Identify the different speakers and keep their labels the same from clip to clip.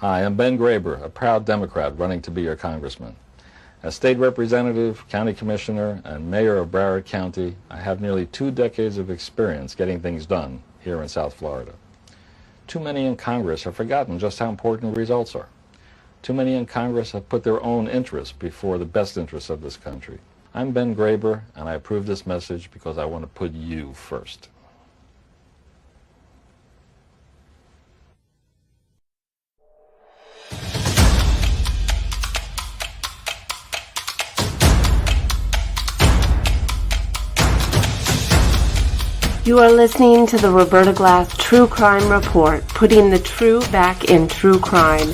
Speaker 1: Hi, I'm Ben Graber, a proud Democrat running to be your congressman. As state representative, county commissioner, and mayor of Broward County, I have nearly 2 decades of experience getting things done here in South Florida. Too many in Congress have forgotten just how important results are. Too many in Congress have put their own interests before the best interests of this country. I'm Ben Graber, and I approve this message because I want to put you first.
Speaker 2: You are listening to the Roberta Glass True Crime Report, putting the true back in true crime.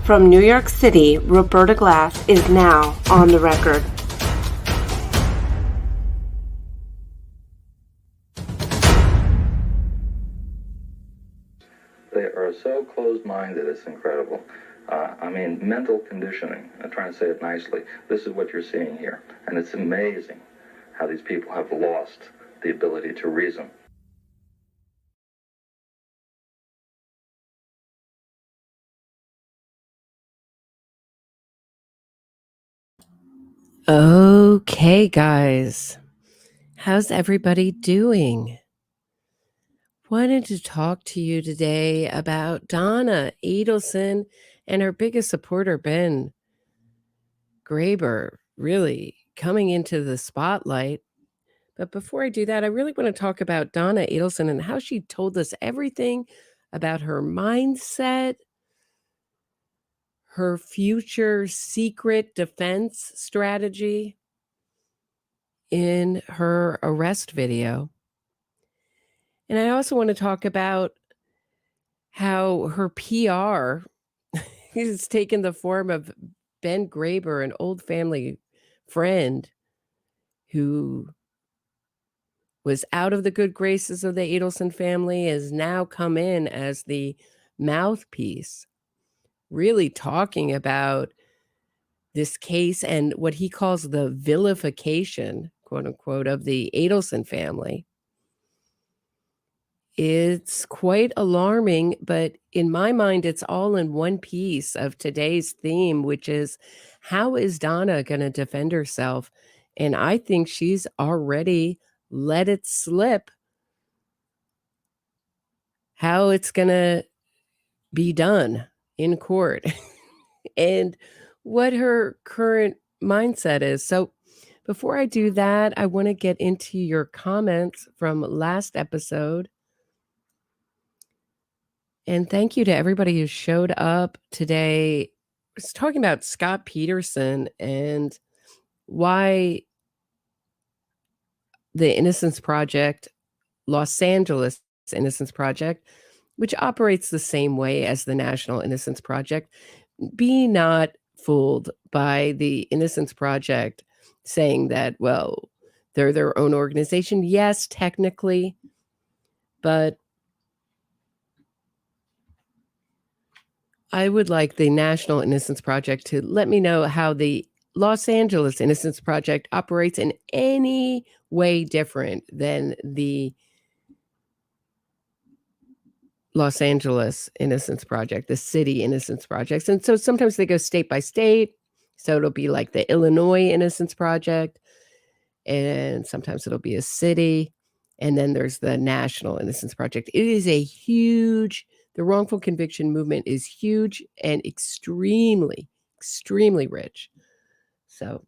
Speaker 2: From New York City, Roberta Glass is now on the record.
Speaker 1: They are so closed-minded, it's incredible. Mental conditioning, I'm trying to say it nicely. This is what you're seeing here. And it's amazing how these people have lost the ability to reason.
Speaker 3: Okay, guys. How's everybody doing? Wanted to talk to you today about Donna Adelson and her biggest supporter, Ben Graber, really coming into the spotlight. But before I do that, I really want to talk about Donna Adelson and how she told us everything about her mindset, her future secret defense strategy in her arrest video. And I also want to talk about how her PR has taken the form of Ben Graber, an old family friend who was out of the good graces of the Adelson family, has now come in as the mouthpiece, really talking about this case and what he calls the vilification, quote unquote, of the Adelson family. It's quite alarming, but in my mind, it's all in one piece of today's theme, which is how is Donna going to defend herself? And I think she's already let it slip how it's going to be done in court and what her current mindset is. So before I do that, I want to get into your comments from last episode. And thank you to everybody who showed up today. I was talking about Scott Peterson and why the Innocence Project, Los Angeles Innocence Project, which operates the same way as the National Innocence Project, be not fooled by the Innocence Project saying that, well, they're their own organization. Yes, technically, but I would like the National Innocence Project to let me know how the Los Angeles Innocence Project operates in any way different than the Los Angeles Innocence Project, the city Innocence Projects. And so sometimes they go state by state. So it'll be like the Illinois Innocence Project, and sometimes it'll be a city. And then there's the National Innocence Project. It is a huge, the wrongful conviction movement is huge and extremely, extremely rich. So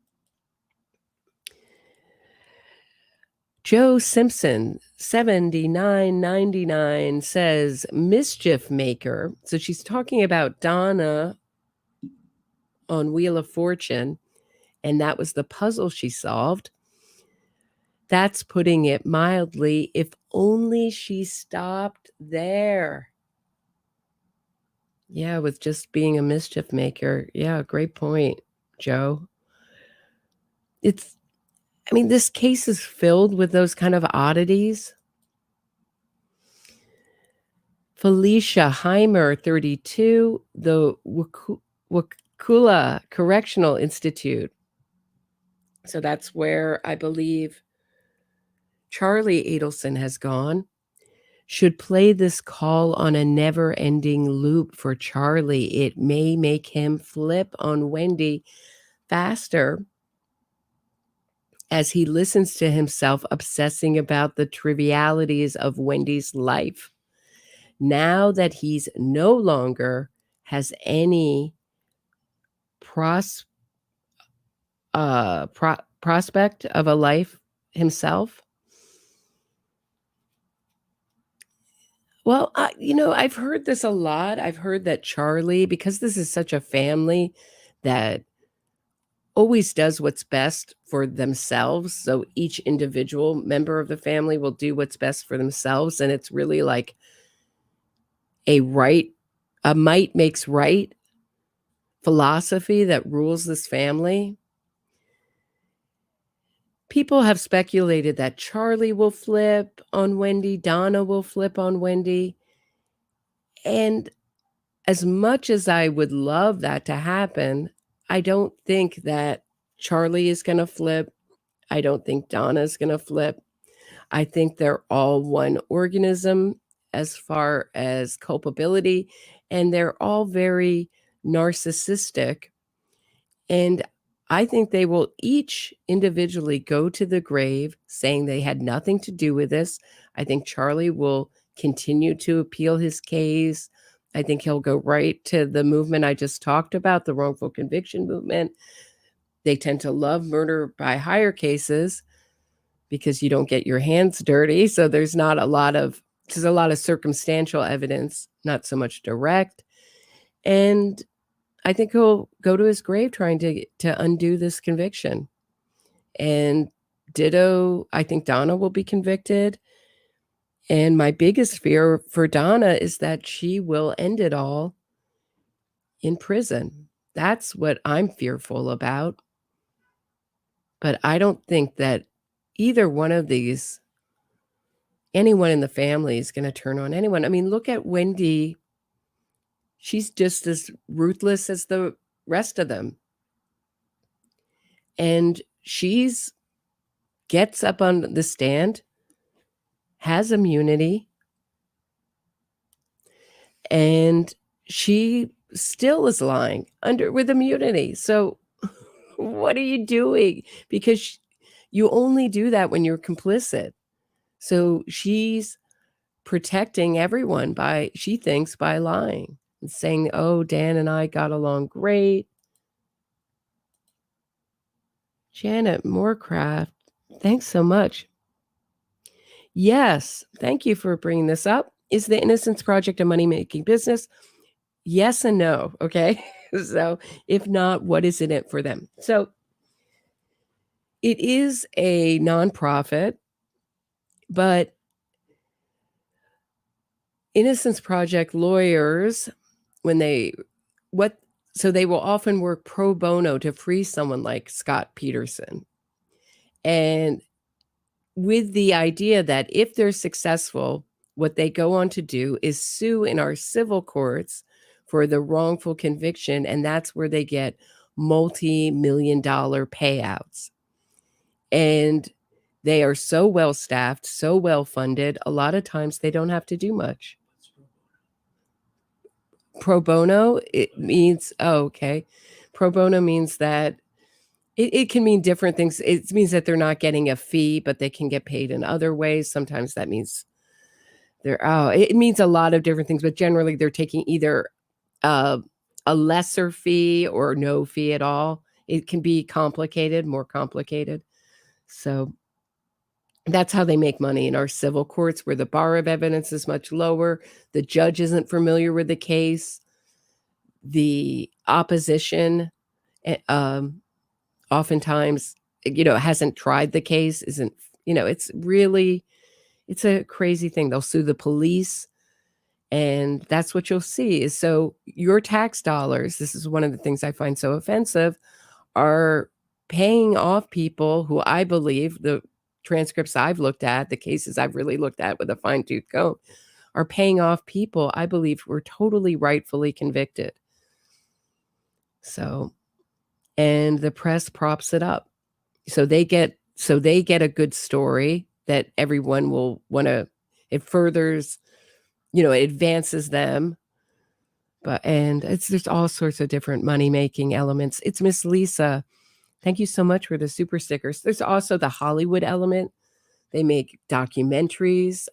Speaker 3: Joe Simpson, 79.99, says mischief maker. So she's talking about Donna on Wheel of Fortune, and that was the puzzle she solved. That's putting it mildly. If only she stopped there. Yeah, with just being a mischief maker. Yeah, great point, Joe. This case is filled with those kind of oddities. Felicia Heimer, 32, the Wakula Correctional Institute. So that's where I believe Charlie Adelson has gone, should play this call on a never-ending loop for Charlie. It may make him flip on Wendy faster as he listens to himself obsessing about the trivialities of Wendy's life. Now that he's no longer has any prospect of a life himself. Well, I've heard this a lot. I've heard that Charlie, because this is such a family that always does what's best for themselves. So each individual member of the family will do what's best for themselves. And it's really like a might makes right philosophy that rules this family. People have speculated that Charlie will flip on Wendy, Donna will flip on Wendy. And as much as I would love that to happen, I don't think that Charlie is going to flip. I don't think Donna is going to flip. I think they're all one organism as far as culpability, and they're all very narcissistic. And I think they will each individually go to the grave saying they had nothing to do with this. I think Charlie will continue to appeal his case. I think he'll go right to the movement I just talked about, the wrongful conviction movement. They tend to love murder by hire cases because you don't get your hands dirty. So there's a lot of circumstantial evidence, not so much direct. And I think he'll go to his grave trying to undo this conviction. And ditto, I think Donna will be convicted. And my biggest fear for Donna is that she will end it all in prison. That's what I'm fearful about. But I don't think that either one of these, anyone in the family, is going to turn on anyone. I mean, look at Wendy. She's just as ruthless as the rest of them. And she's gets up on the stand, has immunity, and she still is lying with immunity. So what are you doing? Because you only do that when you're complicit. So she's protecting everyone she thinks by lying and saying, oh, Dan and I got along great. Janet Moorcraft, thanks so much. Yes, thank you for bringing this up. Is the Innocence Project a money-making business? Yes and no, okay? So if not, what is in it for them? So it is a nonprofit, but Innocence Project lawyers, so they will often work pro bono to free someone like Scott Peterson. And with the idea that if they're successful, what they go on to do is sue in our civil courts for the wrongful conviction, and that's where they get multi-million-dollar payouts. And they are so well-staffed, so well-funded, a lot of times they don't have to do much. Pro bono, it means, pro bono means that it can mean different things. It means that they're not getting a fee, but they can get paid in other ways. Sometimes that means it means a lot of different things, but generally they're taking either a lesser fee or no fee at all. It can be more complicated. So that's how they make money in our civil courts, where the bar of evidence is much lower. The judge isn't familiar with the case. The opposition, oftentimes, hasn't tried the case, it's a crazy thing. They'll sue the police, and that's what you'll see is, so your tax dollars, this is one of the things I find so offensive, are paying off people who I believe, the transcripts I've looked at, the cases I've really looked at with a fine-tooth comb, are paying off people I believe were totally rightfully convicted. So, and the press props it up. So they get a good story that everyone will want to, it furthers, it advances them. And there's all sorts of different money-making elements. It's Miss Lisa. Thank you so much for the super stickers. There's also the Hollywood element. They make documentaries.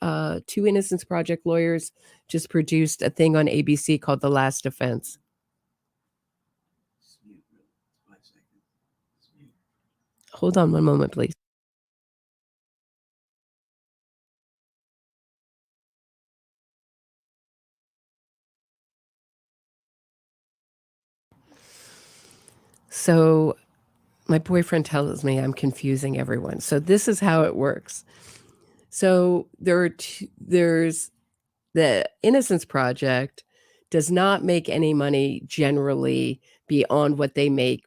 Speaker 3: 2 Innocence Project lawyers just produced a thing on ABC called The Last Defense. Hold on one moment, please. So my boyfriend tells me I'm confusing everyone. So this is how it works. So there's the Innocence Project does not make any money generally beyond what they make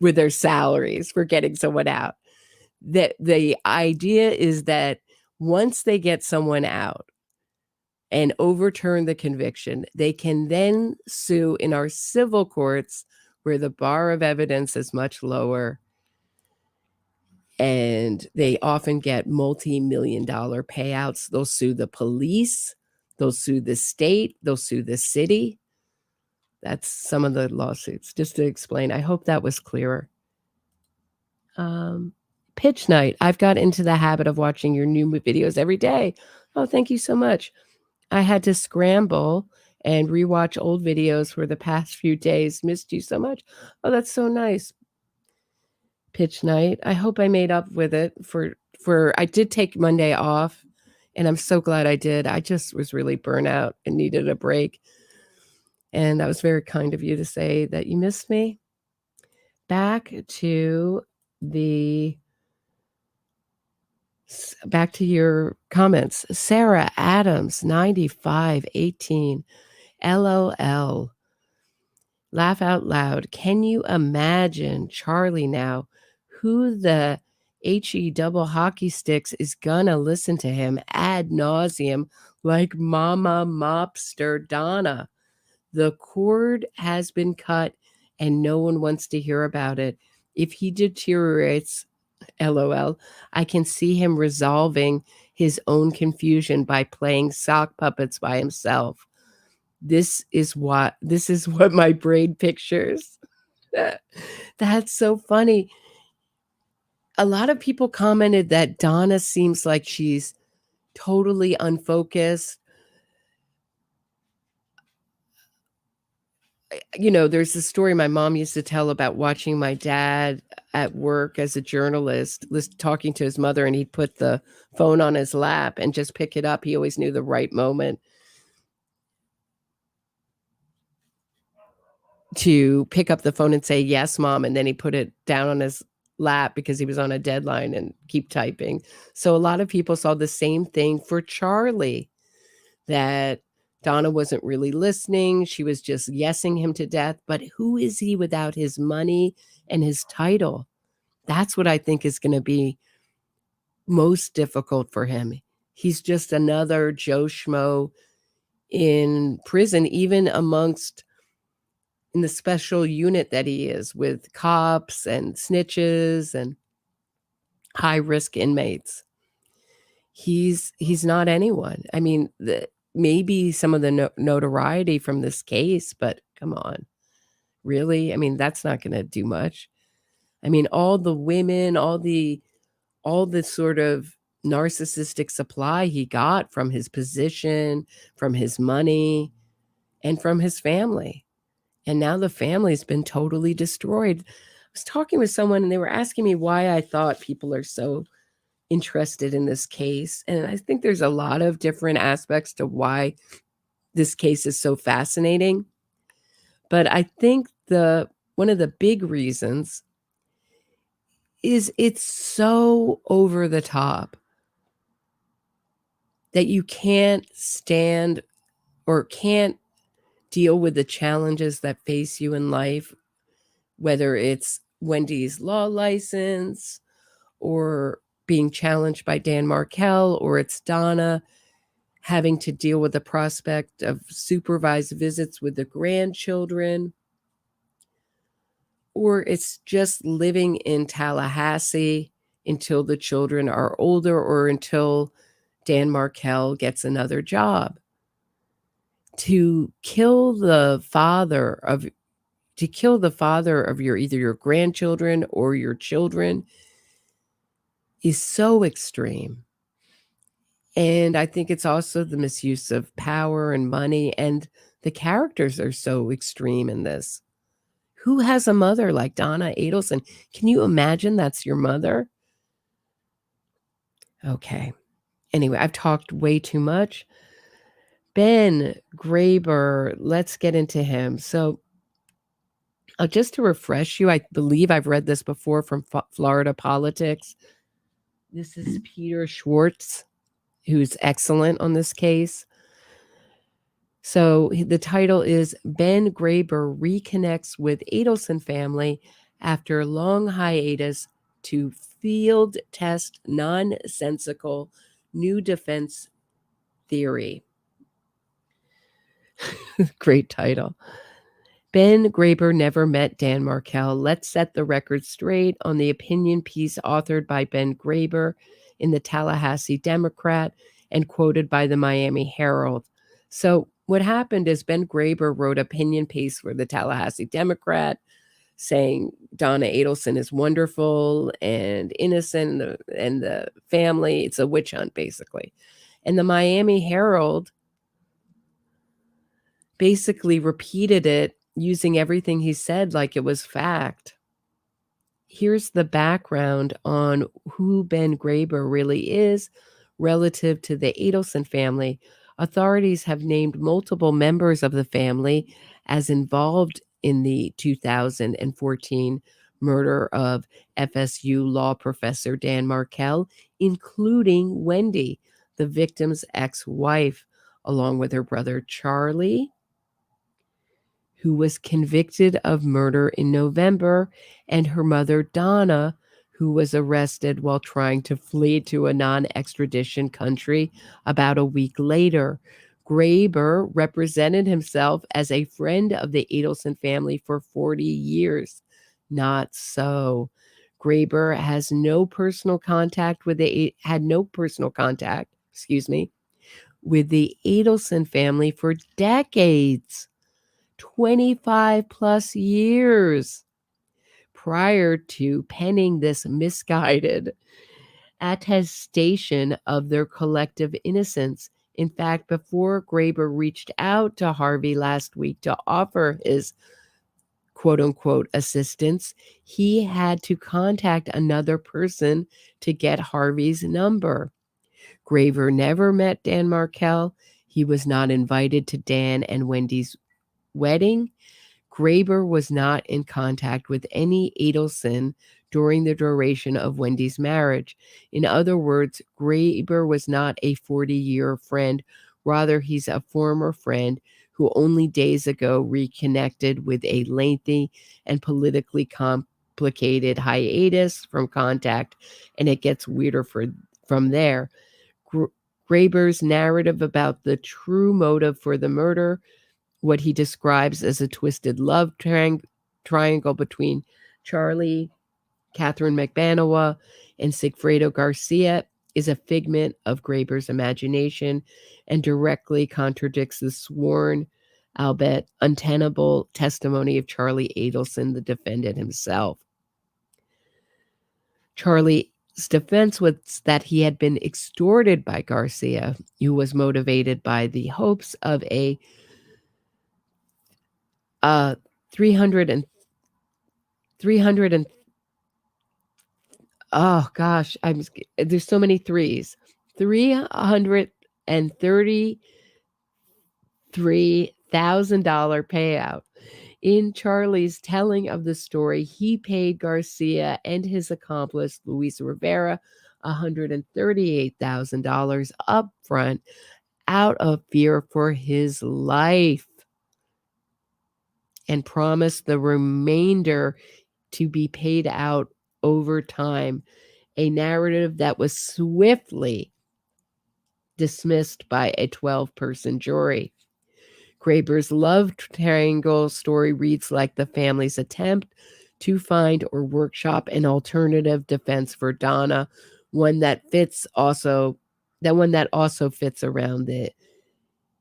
Speaker 3: with their salaries for getting someone out. The idea is that once they get someone out and overturn the conviction, they can then sue in our civil courts where the bar of evidence is much lower. And they often get multi-million-dollar payouts. They'll sue the police. They'll sue the state. They'll sue the city. That's some of the lawsuits, just to explain. I hope that was clearer. Pitch night. I've got into the habit of watching your new videos every day. Oh, thank you so much. I had to scramble and rewatch old videos for the past few days. Missed you so much. Oh, that's so nice. Pitch night. I hope I made up with it for I did take Monday off, and I'm so glad I did. I just was really burnt out and needed a break. And that was very kind of you to say that you missed me. Back to your comments. Sarah Adams, 9518. LOL. Laugh out loud. Can you imagine Charlie now? Who the HE double hockey sticks is gonna listen to him ad nauseum like Mama Mobster Donna? The cord has been cut and no one wants to hear about it. If he deteriorates, LOL, I can see him resolving his own confusion by playing sock puppets by himself. This is what my brain pictures. That's so funny. A lot of people commented that Donna seems like she's totally unfocused. There's a story my mom used to tell about watching my dad at work as a journalist, talking to his mother, and he'd put the phone on his lap and just pick it up. He always knew the right moment to pick up the phone and say, yes, Mom. And then he put it down on his lap because he was on a deadline and keep typing. So a lot of people saw the same thing for Charlie, that Donna wasn't really listening. She was just yesing him to death. But who is he without his money and his title? That's what I think is going to be most difficult for him. He's just another Joe Schmo in prison, even in the special unit that he is, with cops and snitches and high-risk inmates. He's not anyone. I mean, maybe some of the notoriety from this case, but come on. Really? I mean, that's not going to do much. I mean, all the women, all the sort of narcissistic supply he got from his position, from his money, and from his family. And now the family's been totally destroyed. I was talking with someone and they were asking me why I thought people are so interested in this case. And I think there's a lot of different aspects to why this case is so fascinating. But I think one of the big reasons is it's so over the top that you can't stand or can't deal with the challenges that face you in life, whether it's Wendy's law license or being challenged by Dan Markel, or it's Donna having to deal with the prospect of supervised visits with the grandchildren, or it's just living in Tallahassee until the children are older or until Dan Markel gets another job. To kill the father of your either your grandchildren or your children is so extreme. And I think it's also the misuse of power and money, and the characters are so extreme in this. Who has a mother like Donna Adelson? Can you imagine that's your mother? Okay. Anyway, I've talked way too much. Ben Graber, let's get into him. So just to refresh you, I believe I've read this before from Florida Politics. This is Peter Schwartz, who's excellent on this case. So the title is Ben Graber Reconnects with Adelson Family After Long Hiatus to Field Test Nonsensical New Defense Theory. Great title. Ben Graber never met Dan Markel. Let's set the record straight on the opinion piece authored by Ben Graber in the Tallahassee Democrat and quoted by the Miami Herald. So what happened is Ben Graber wrote an opinion piece for the Tallahassee Democrat saying Donna Adelson is wonderful and innocent and the family, it's a witch hunt basically. And the Miami Herald basically repeated it using everything he said like it was fact. Here's the background on who Ben Graber really is relative to the Adelson family. Authorities have named multiple members of the family as involved in the 2014 murder of FSU law professor Dan Markel, including Wendy, the victim's ex-wife, along with her brother Charlie, who was convicted of murder in November, and her mother, Donna, who was arrested while trying to flee to a non-extradition country about a week later. Graber represented himself as a friend of the Adelson family for 40 years. Not so. Graber had no personal contact with the Adelson family for decades. 25 plus years prior to penning this misguided attestation of their collective innocence. In fact, before Graber reached out to Harvey last week to offer his quote-unquote assistance, he had to contact another person to get Harvey's number. Graber never met Dan Markel. He was not invited to Dan and Wendy's wedding. Graber was not in contact with any Adelson during the duration of Wendy's marriage. In other words, Graber was not a 40-year friend. Rather, he's a former friend who only days ago reconnected with a lengthy and politically complicated hiatus from contact, and it gets weirder from there. Graber's narrative about the true motive for the murder, what he describes as a twisted love triangle between Charlie, Catherine McBanawa, and Sigfredo Garcia, is a figment of Graber's imagination and directly contradicts the sworn, albeit untenable, testimony of Charlie Adelson, the defendant himself. Charlie's defense was that he had been extorted by Garcia, who was motivated by the hopes of a there's so many threes. $333,000 payout. In Charlie's telling of the story, he paid Garcia and his accomplice, Luis Rivera, $138,000 up front out of fear for his life, and promised the remainder to be paid out over time, a narrative that was swiftly dismissed by a 12-person jury. Graber's love triangle story reads like the family's attempt to find or workshop an alternative defense for Donna, one that also fits around the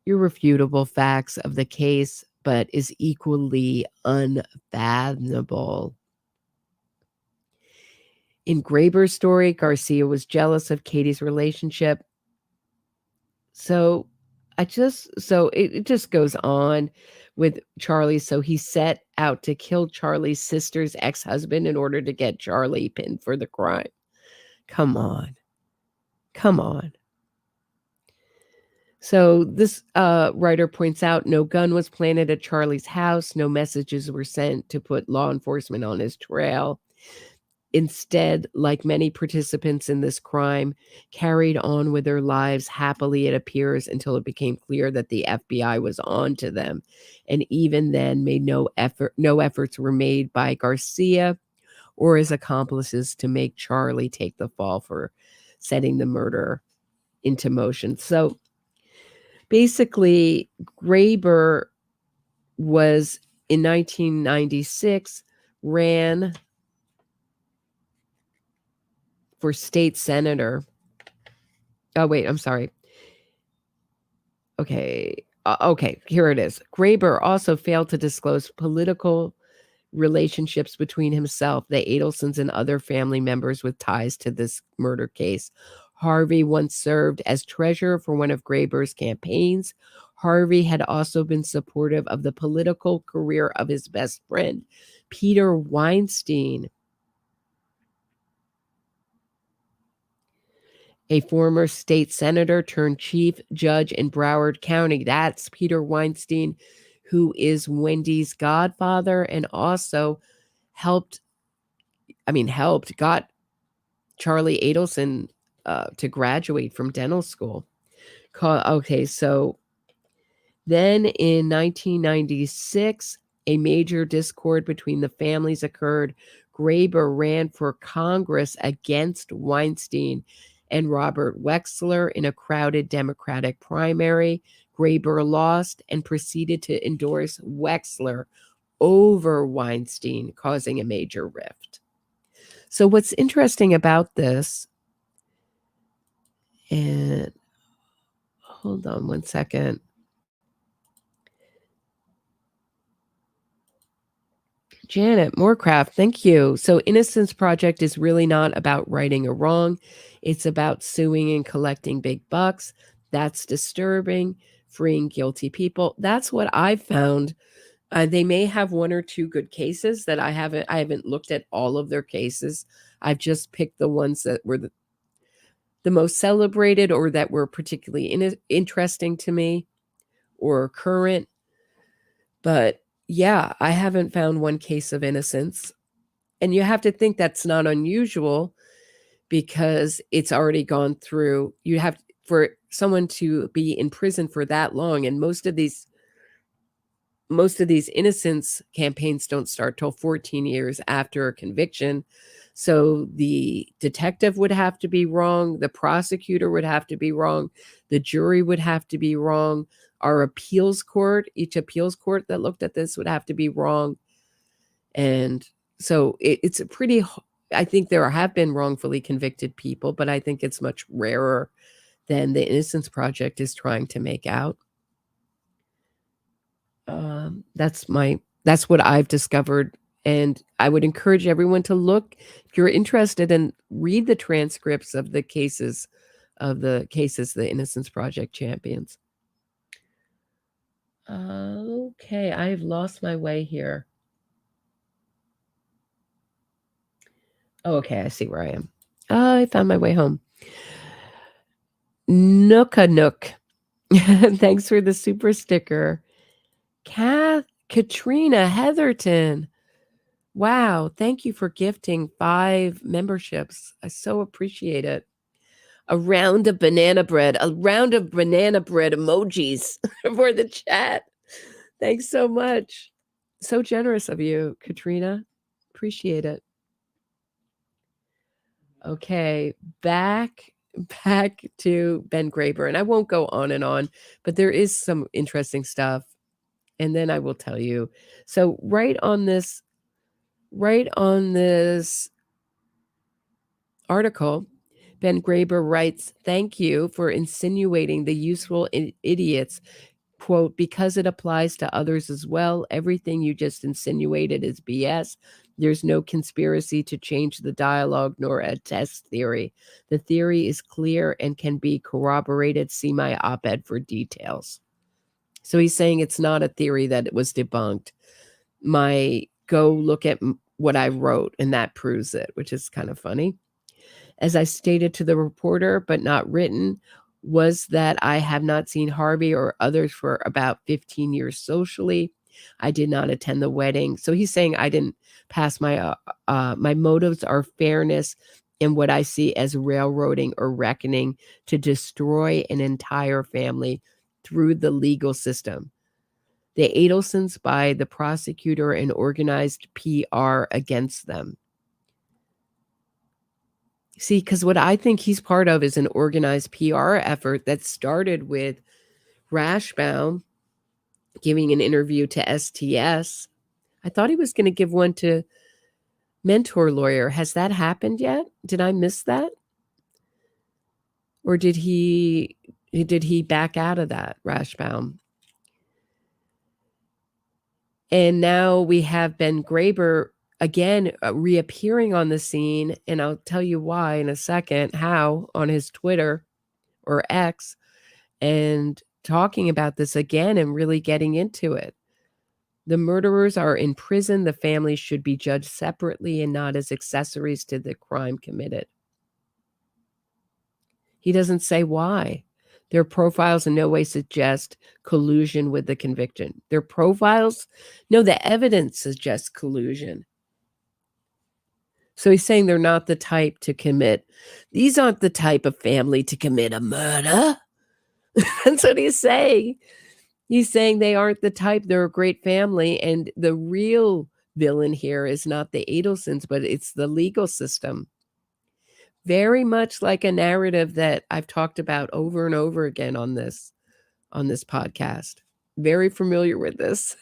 Speaker 3: irrefutable facts of the case, but is equally unfathomable. In Graber's story, Garcia was jealous of Katie's relationship. So it just goes on with Charlie. So he set out to kill Charlie's sister's ex-husband in order to get Charlie pinned for the crime. Come on. So this writer points out no gun was planted at Charlie's house. No messages were sent to put law enforcement on his trail. Instead, like many participants in this crime, carried on with their lives happily, it appears, until it became clear that the FBI was on to them. And even then, no efforts were made by Garcia or his accomplices to make Charlie take the fall for setting the murder into motion. So basically, Graber was, in 1996, ran for state senator. Oh, wait, I'm sorry. Okay, here it is. Graber also failed to disclose political relationships between himself, the Adelsons, and other family members with ties to this murder case. Harvey once served as treasurer for one of Graber's campaigns. Harvey had also been supportive of the political career of his best friend, Peter Weinstein, a former state senator turned chief judge in Broward County. That's Peter Weinstein, who is Wendy's godfather and also got Charlie Adelson to graduate from dental school. Okay, so then in 1996, a major discord between the families occurred. Graber ran for Congress against Weinstein and Robert Wexler in a crowded Democratic primary. Graber lost and proceeded to endorse Wexler over Weinstein, causing a major rift. So what's interesting about this, and hold on one second. Janet Moorcraft, thank you. So Innocence Project is really not about righting a wrong. It's about suing and collecting big bucks. That's disturbing. Freeing guilty people. That's what I've found. They may have one or two good cases that I haven't looked at all of their cases. I've just picked the ones that were the most celebrated or that were particularly interesting to me or current. But yeah, I haven't found one case of innocence. And you have to think that's not unusual because it's already gone through. You have for someone to be in prison for that long. And most of these innocence campaigns don't start till 14 years after a conviction. So the detective would have to be wrong. The prosecutor would have to be wrong. The jury would have to be wrong. Our appeals court, each appeals court that looked at this would have to be wrong. And so it's a pretty, I think there have been wrongfully convicted people, but I think it's much rarer than the Innocence Project is trying to make out. That's what I've discovered. And I would encourage everyone to look, if you're interested, and read the transcripts of the cases the Innocence Project champions. Okay, I've lost my way here. Oh, okay, I see where I am. I found my way home. Nook. Thanks for the super sticker. Katrina Hetherington. Wow, thank you for gifting 5 memberships. I so appreciate it. A round of banana bread emojis for the chat. Thanks so much. So generous of you, Katrina. Appreciate it. Okay, back to Ben Graber. And I won't go on and on, but there is some interesting stuff. And then I will tell you. So right on this right on this article, Ben Graber writes, "Thank you for insinuating the useful idiots, quote, because it applies to others as well. Everything you just insinuated is BS. There's no conspiracy to change the dialogue nor a test theory. The theory is clear and can be corroborated. See my op-ed for details." So he's saying it's not a theory that it was debunked. Go look at what I wrote and that proves it, which is kind of funny. As I stated to the reporter, but not written, was that I have not seen Harvey or others for about 15 years socially. I did not attend the wedding. So he's saying I didn't pass my motives are fairness and what I see as railroading or reckoning to destroy an entire family through the legal system. The Adelsons by the prosecutor and organized PR against them. See, because what I think he's part of is an organized PR effort that started with Rashbaum giving an interview to STS. I thought he was going to give one to Mentour Lawyer. Has that happened yet? Did I miss that? Or did he back out of that, Rashbaum? And now we have Ben Graber again reappearing on the scene, and I'll tell you why in a second, how, on his Twitter or X, and talking about this again and really getting into it. The murderers are in prison. The families should be judged separately and not as accessories to the crime committed. He doesn't say why. Their profiles in no way suggest collusion with the conviction. Their profiles? No, the evidence suggests collusion. So he's saying they're not the type to commit. These aren't the type of family to commit a murder. That's what he's saying. He's saying they aren't the type. They're a great family. And the real villain here is not the Adelsons, but it's the legal system. Very much like a narrative that I've talked about over and over again on this podcast. Very familiar with this.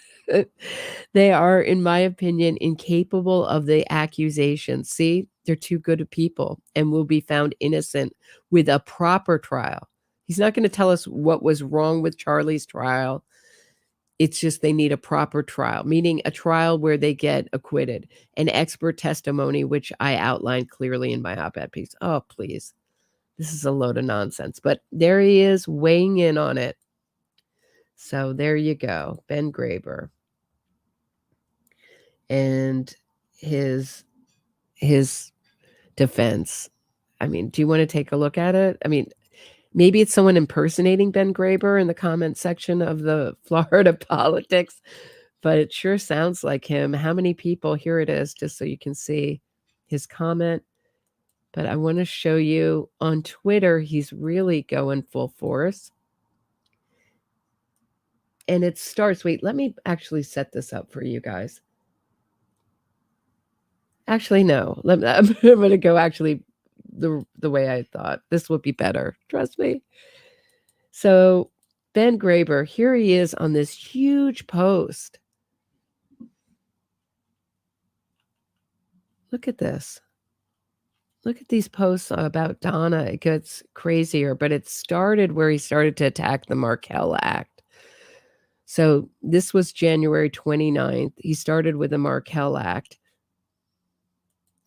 Speaker 3: They are, in my opinion, incapable of the accusations. See, they're too good of people and will be found innocent with a proper trial. He's not going to tell us what was wrong with Charlie's trial. It's just they need a proper trial, meaning a trial where they get acquitted, an expert testimony, which I outlined clearly in my op-ed piece. Oh, please. This is a load of nonsense. But there he is weighing in on it. So there you go, Ben Graber. And his defense. I mean, do you want to take a look at it? I mean, maybe it's someone impersonating Ben Graber in the comment section of the Florida Politics, but it sure sounds like him. How many people? Here it is, just so you can see his comment. But I want to show you on Twitter, he's really going full force. And it starts, wait, let me actually set this up for you guys. Actually, no, I'm going to go actually the way I thought. This would be better. Trust me. So Ben Graber, here he is on this huge post. Look at this. Look at these posts about Donna. It gets crazier, but it started where he started to attack the Markell Act. So this was January 29th. He started with the Markell Act.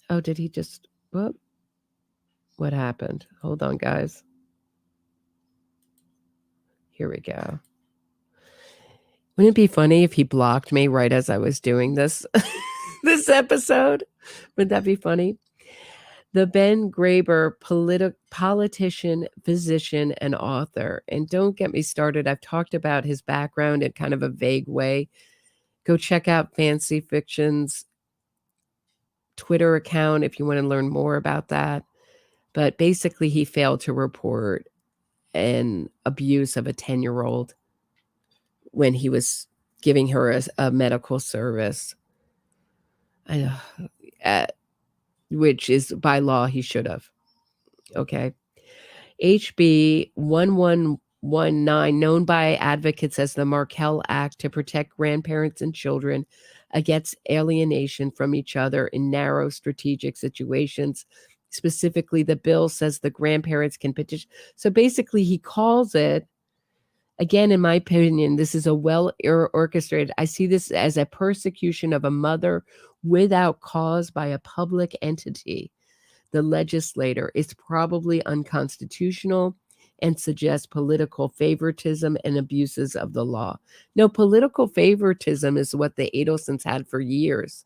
Speaker 3: Oh, did he just, whoop? What happened? Hold on, guys. Here we go. Wouldn't it be funny if he blocked me right as I was doing this, this episode? Would that be funny? The Ben Graber, politician, physician, and author. And don't get me started. I've talked about his background in kind of a vague way. Go check out Fancy Fiction's Twitter account if you want to learn more about that. But basically, he failed to report an abuse of a 10-year-old when he was giving her a medical service. Which is by law he should have. Okay. HB known by advocates as the Markel Act to protect grandparents and children against alienation from each other in narrow strategic situations. Specifically, the bill says the grandparents can petition. So basically, he calls it, again, in my opinion, this is a well-orchestrated. I see this as a persecution of a mother without cause by a public entity, the legislator. It's probably unconstitutional and suggests political favoritism and abuses of the law. No, political favoritism is what the Adelsons had for years,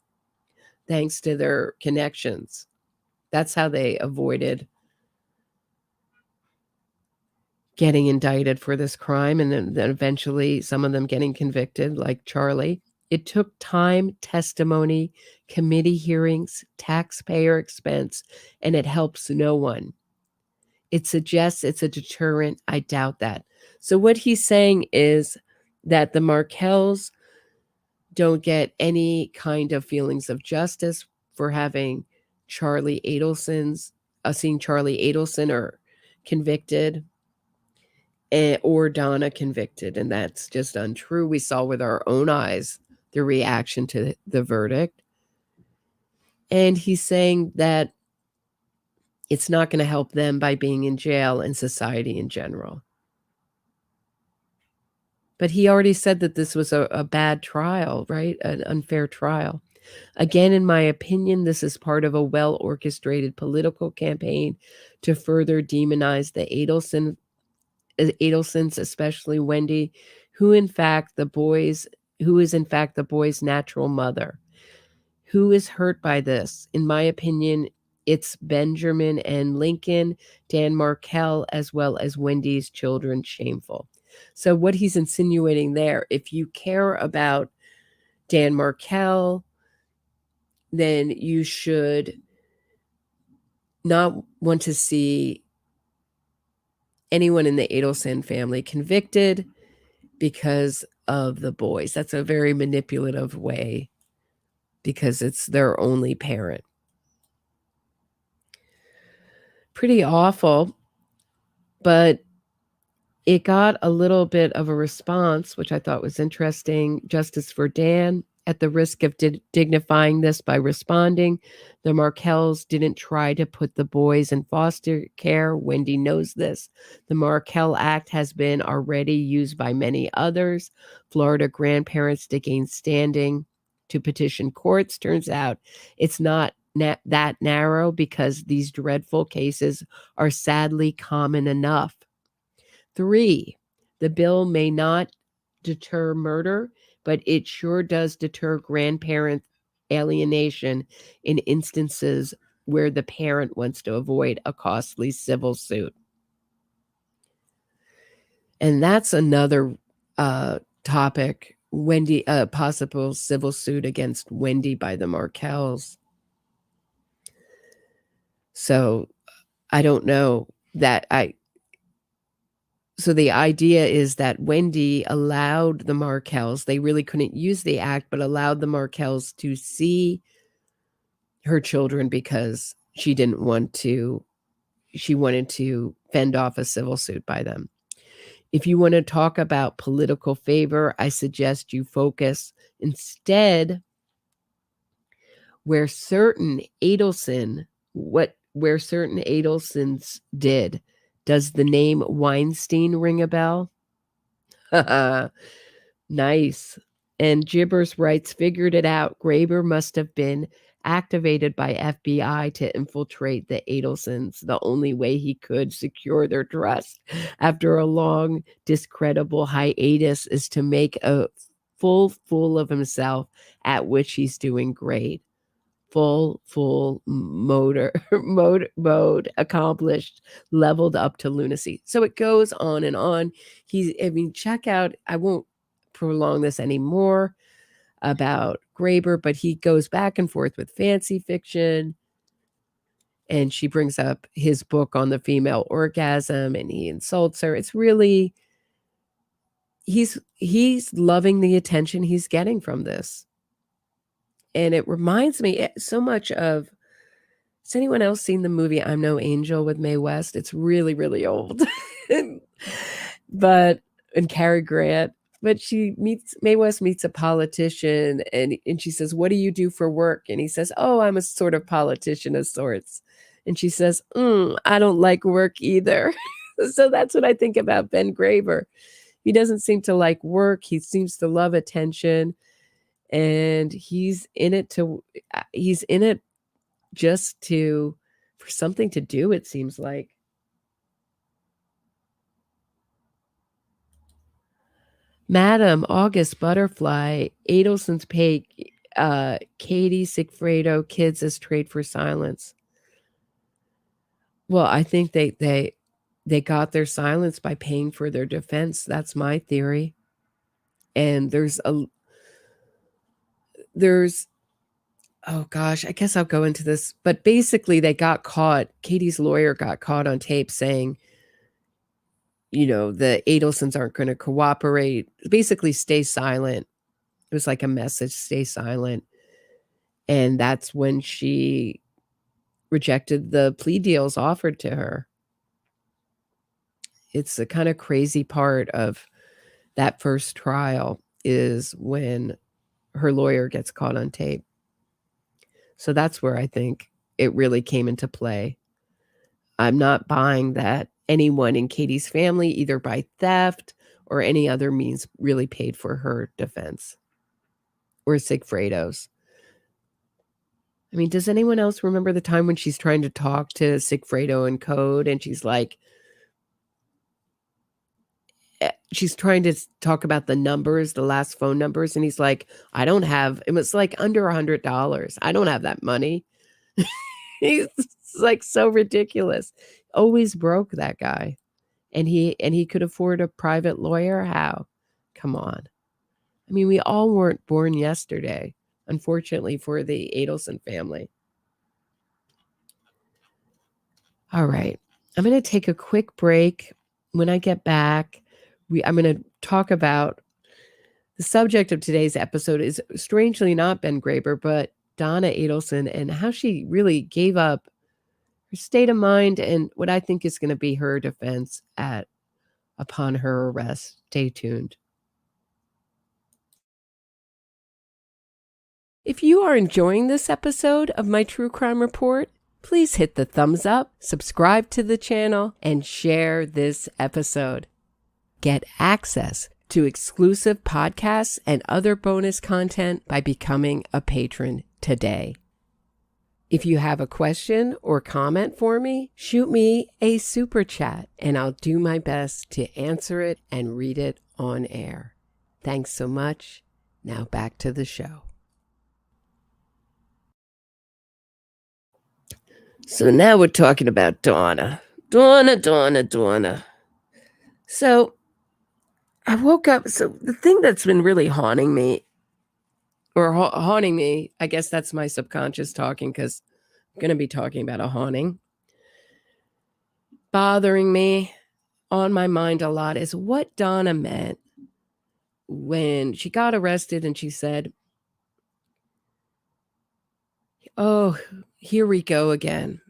Speaker 3: thanks to their connections. That's how they avoided getting indicted for this crime, and then eventually some of them getting convicted, like Charlie. It took time, testimony, committee hearings, taxpayer expense, and it helps no one. It suggests it's a deterrent. I doubt that. So what he's saying is that the Markels don't get any kind of feelings of justice for having Charlie Adelson's, seeing Charlie Adelson or convicted, or Donna convicted, and that's just untrue. We saw with our own eyes the reaction to the verdict. And he's saying that it's not going to help them by being in jail and society in general. But he already said that this was a bad trial, right? An unfair trial. Again, in my opinion, this is part of a well-orchestrated political campaign to further demonize the Adelsons, especially Wendy, who is in fact the boy's natural mother. Who is hurt by this? In my opinion, it's Benjamin and Lincoln, Dan Markel, as well as Wendy's children. Shameful. So what he's insinuating there, if you care about Dan Markel, then you should not want to see anyone in the Adelson family convicted because of the boys. That's a very manipulative way, because it's their only parent. Pretty awful, but it got a little bit of a response, which I thought was interesting. Justice for Dan. At the risk of dignifying this by responding, the Markels didn't try to put the boys in foster care. Wendy knows this. The Markel Act has been already used by many others. Florida grandparents to gain standing to petition courts. Turns out it's not that narrow, because these dreadful cases are sadly common enough. 3, the bill may not deter murder, but it sure does deter grandparent alienation in instances where the parent wants to avoid a costly civil suit. And that's another topic, Wendy, possible civil suit against Wendy by the Markels. So I don't know that So the idea is that Wendy allowed the Markels, they really couldn't use the act, but allowed the Markels to see her children because she wanted to fend off a civil suit by them. If you want to talk about political favor, I suggest you focus instead where certain Adelsons did. Does the name Weinstein ring a bell? Nice. And Gibbers writes, figured it out. Graber must have been activated by FBI to infiltrate the Adelsons, the only way he could secure their trust after a long, discreditable hiatus is to make a full fool of himself, at which he's doing great. Full mode accomplished, leveled up to lunacy. So it goes on and on. Check out, I won't prolong this anymore about Graber, but he goes back and forth with fancy fiction. And she brings up his book on the female orgasm and he insults her. It's really, he's loving the attention he's getting from this. And it reminds me so much of, has anyone else seen the movie I'm No Angel with Mae West? It's really, really old. but and Cary Grant. But Mae West meets a politician, and she says, "What do you do for work?" And he says, "Oh, I'm a sort of politician of sorts." And she says, "I don't like work either." So that's what I think about Ben Graber. He doesn't seem to like work. He seems to love attention, and he's in it just for something to do, it seems like. Madam August Butterfly, Adelson's pay Katie Sigfredo kids as trade for silence. Well, I think they got their silence by paying for their defense. That's my theory. And there's oh gosh, I guess I'll go into this. But basically they got caught. Katie's lawyer got caught on tape saying, the Adelsons aren't going to cooperate. Basically, stay silent. It was like a message, stay silent. And that's when she rejected the plea deals offered to her. It's the kind of crazy part of that first trial is when her lawyer gets caught on tape. So that's where I think it really came into play. I'm not buying that anyone in Katie's family, either by theft or any other means, really paid for her defense. Or Sigfredo's. I mean, does anyone else remember the time when she's trying to talk to Sigfredo and Cote, and she's trying to talk about the numbers, the last phone numbers, and he's like, I don't have, it was like under $100. I don't have that money. He's like so ridiculous. Always broke, that guy. And he could afford a private lawyer? How? Come on. I mean, we all weren't born yesterday, unfortunately, for the Adelson family. All right. I'm going to take a quick break. When I get back, I'm going to talk about the subject of today's episode is strangely not Ben Graber, but Donna Adelson, and how she really gave up her state of mind and what I think is going to be her defense upon her arrest. Stay tuned. If you are enjoying this episode of my True Crime Report, please hit the thumbs up, subscribe to the channel, and share this episode. Get access to exclusive podcasts and other bonus content by becoming a patron today. If you have a question or comment for me, shoot me a super chat and I'll do my best to answer it and read it on air. Thanks so much. Now back to the show. So now we're talking about Donna. Donna. So I woke up. So the thing that's been really haunting me, I guess that's my subconscious talking, because I'm going to be talking about a haunting, bothering me, on my mind a lot, is what Donna meant when she got arrested and she said, "Oh, here we go again."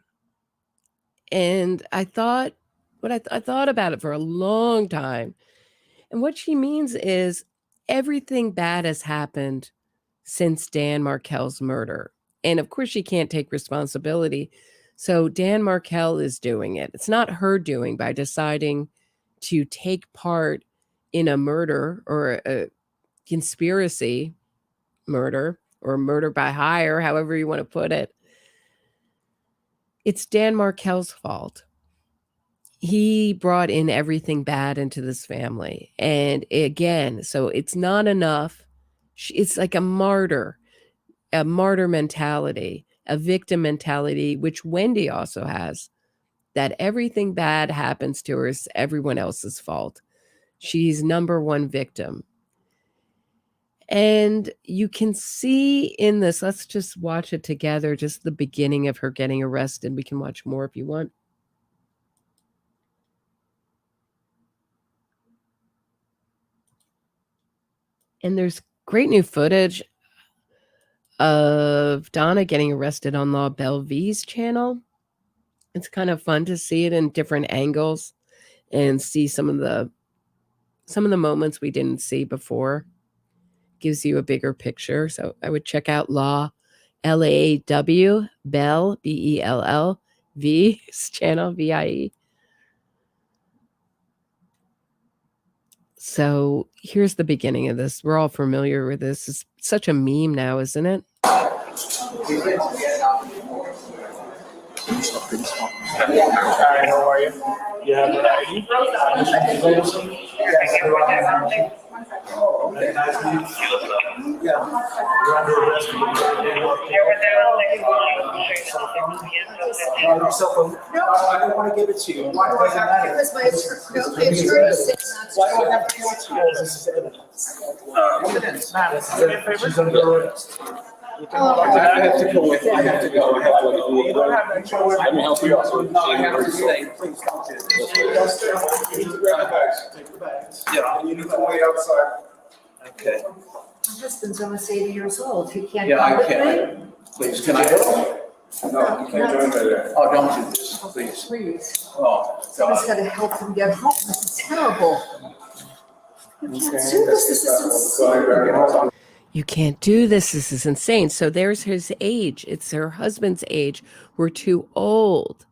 Speaker 3: And I thought about it for a long time. And what she means is everything bad has happened since Dan Markel's murder. And of course, she can't take responsibility. So Dan Markel is doing it. It's not her doing by deciding to take part in a murder or a conspiracy murder or murder by hire, however you want to put it. It's Dan Markel's fault. He brought in everything bad into this family. And again, so it's not enough. It's like a martyr mentality, a victim mentality, which Wendy also has, that everything bad happens to her is everyone else's fault. She's number one victim. And you can see in this, let's just watch it together, just the beginning of her getting arrested. We can watch more if you want. And there's great new footage of Donna getting arrested on La Belle V's channel. It's kind of fun to see it in different angles and see some of the Some of the moments we didn't see before. Gives you a bigger picture. So I would check out Law, L-A-W, Bell, B-E-L-L, V's channel, V-I-E. So here's the beginning of this. We're all familiar with this. It's such a meme now, isn't it?
Speaker 4: Hi, how are you? You have an ID?
Speaker 5: No, I don't want to give it to you. Why do I have to? Because my attorney said not to. Why do I have to give it to you? This is evidence. Evidence. She's under arrest. I have to go with. I have to go. Let me help you out. No, I have to stay. Please don't do this. You need to grab the bags. Take the bags. Yeah. You need to wait outside. Okay.
Speaker 6: My husband's almost 80 years old. He can't
Speaker 5: Yeah,
Speaker 6: come
Speaker 5: I
Speaker 6: with
Speaker 5: can't.
Speaker 6: me?
Speaker 5: Please, can I go? No, you can't join me there. Oh, don't do this, please.
Speaker 6: Please.
Speaker 5: Oh,
Speaker 6: Someone's
Speaker 5: God.
Speaker 6: got to help him get home. This is terrible. You can't do this. This is insane.
Speaker 3: You can't do this. This is insane. So there's his age. It's her husband's age. We're too old.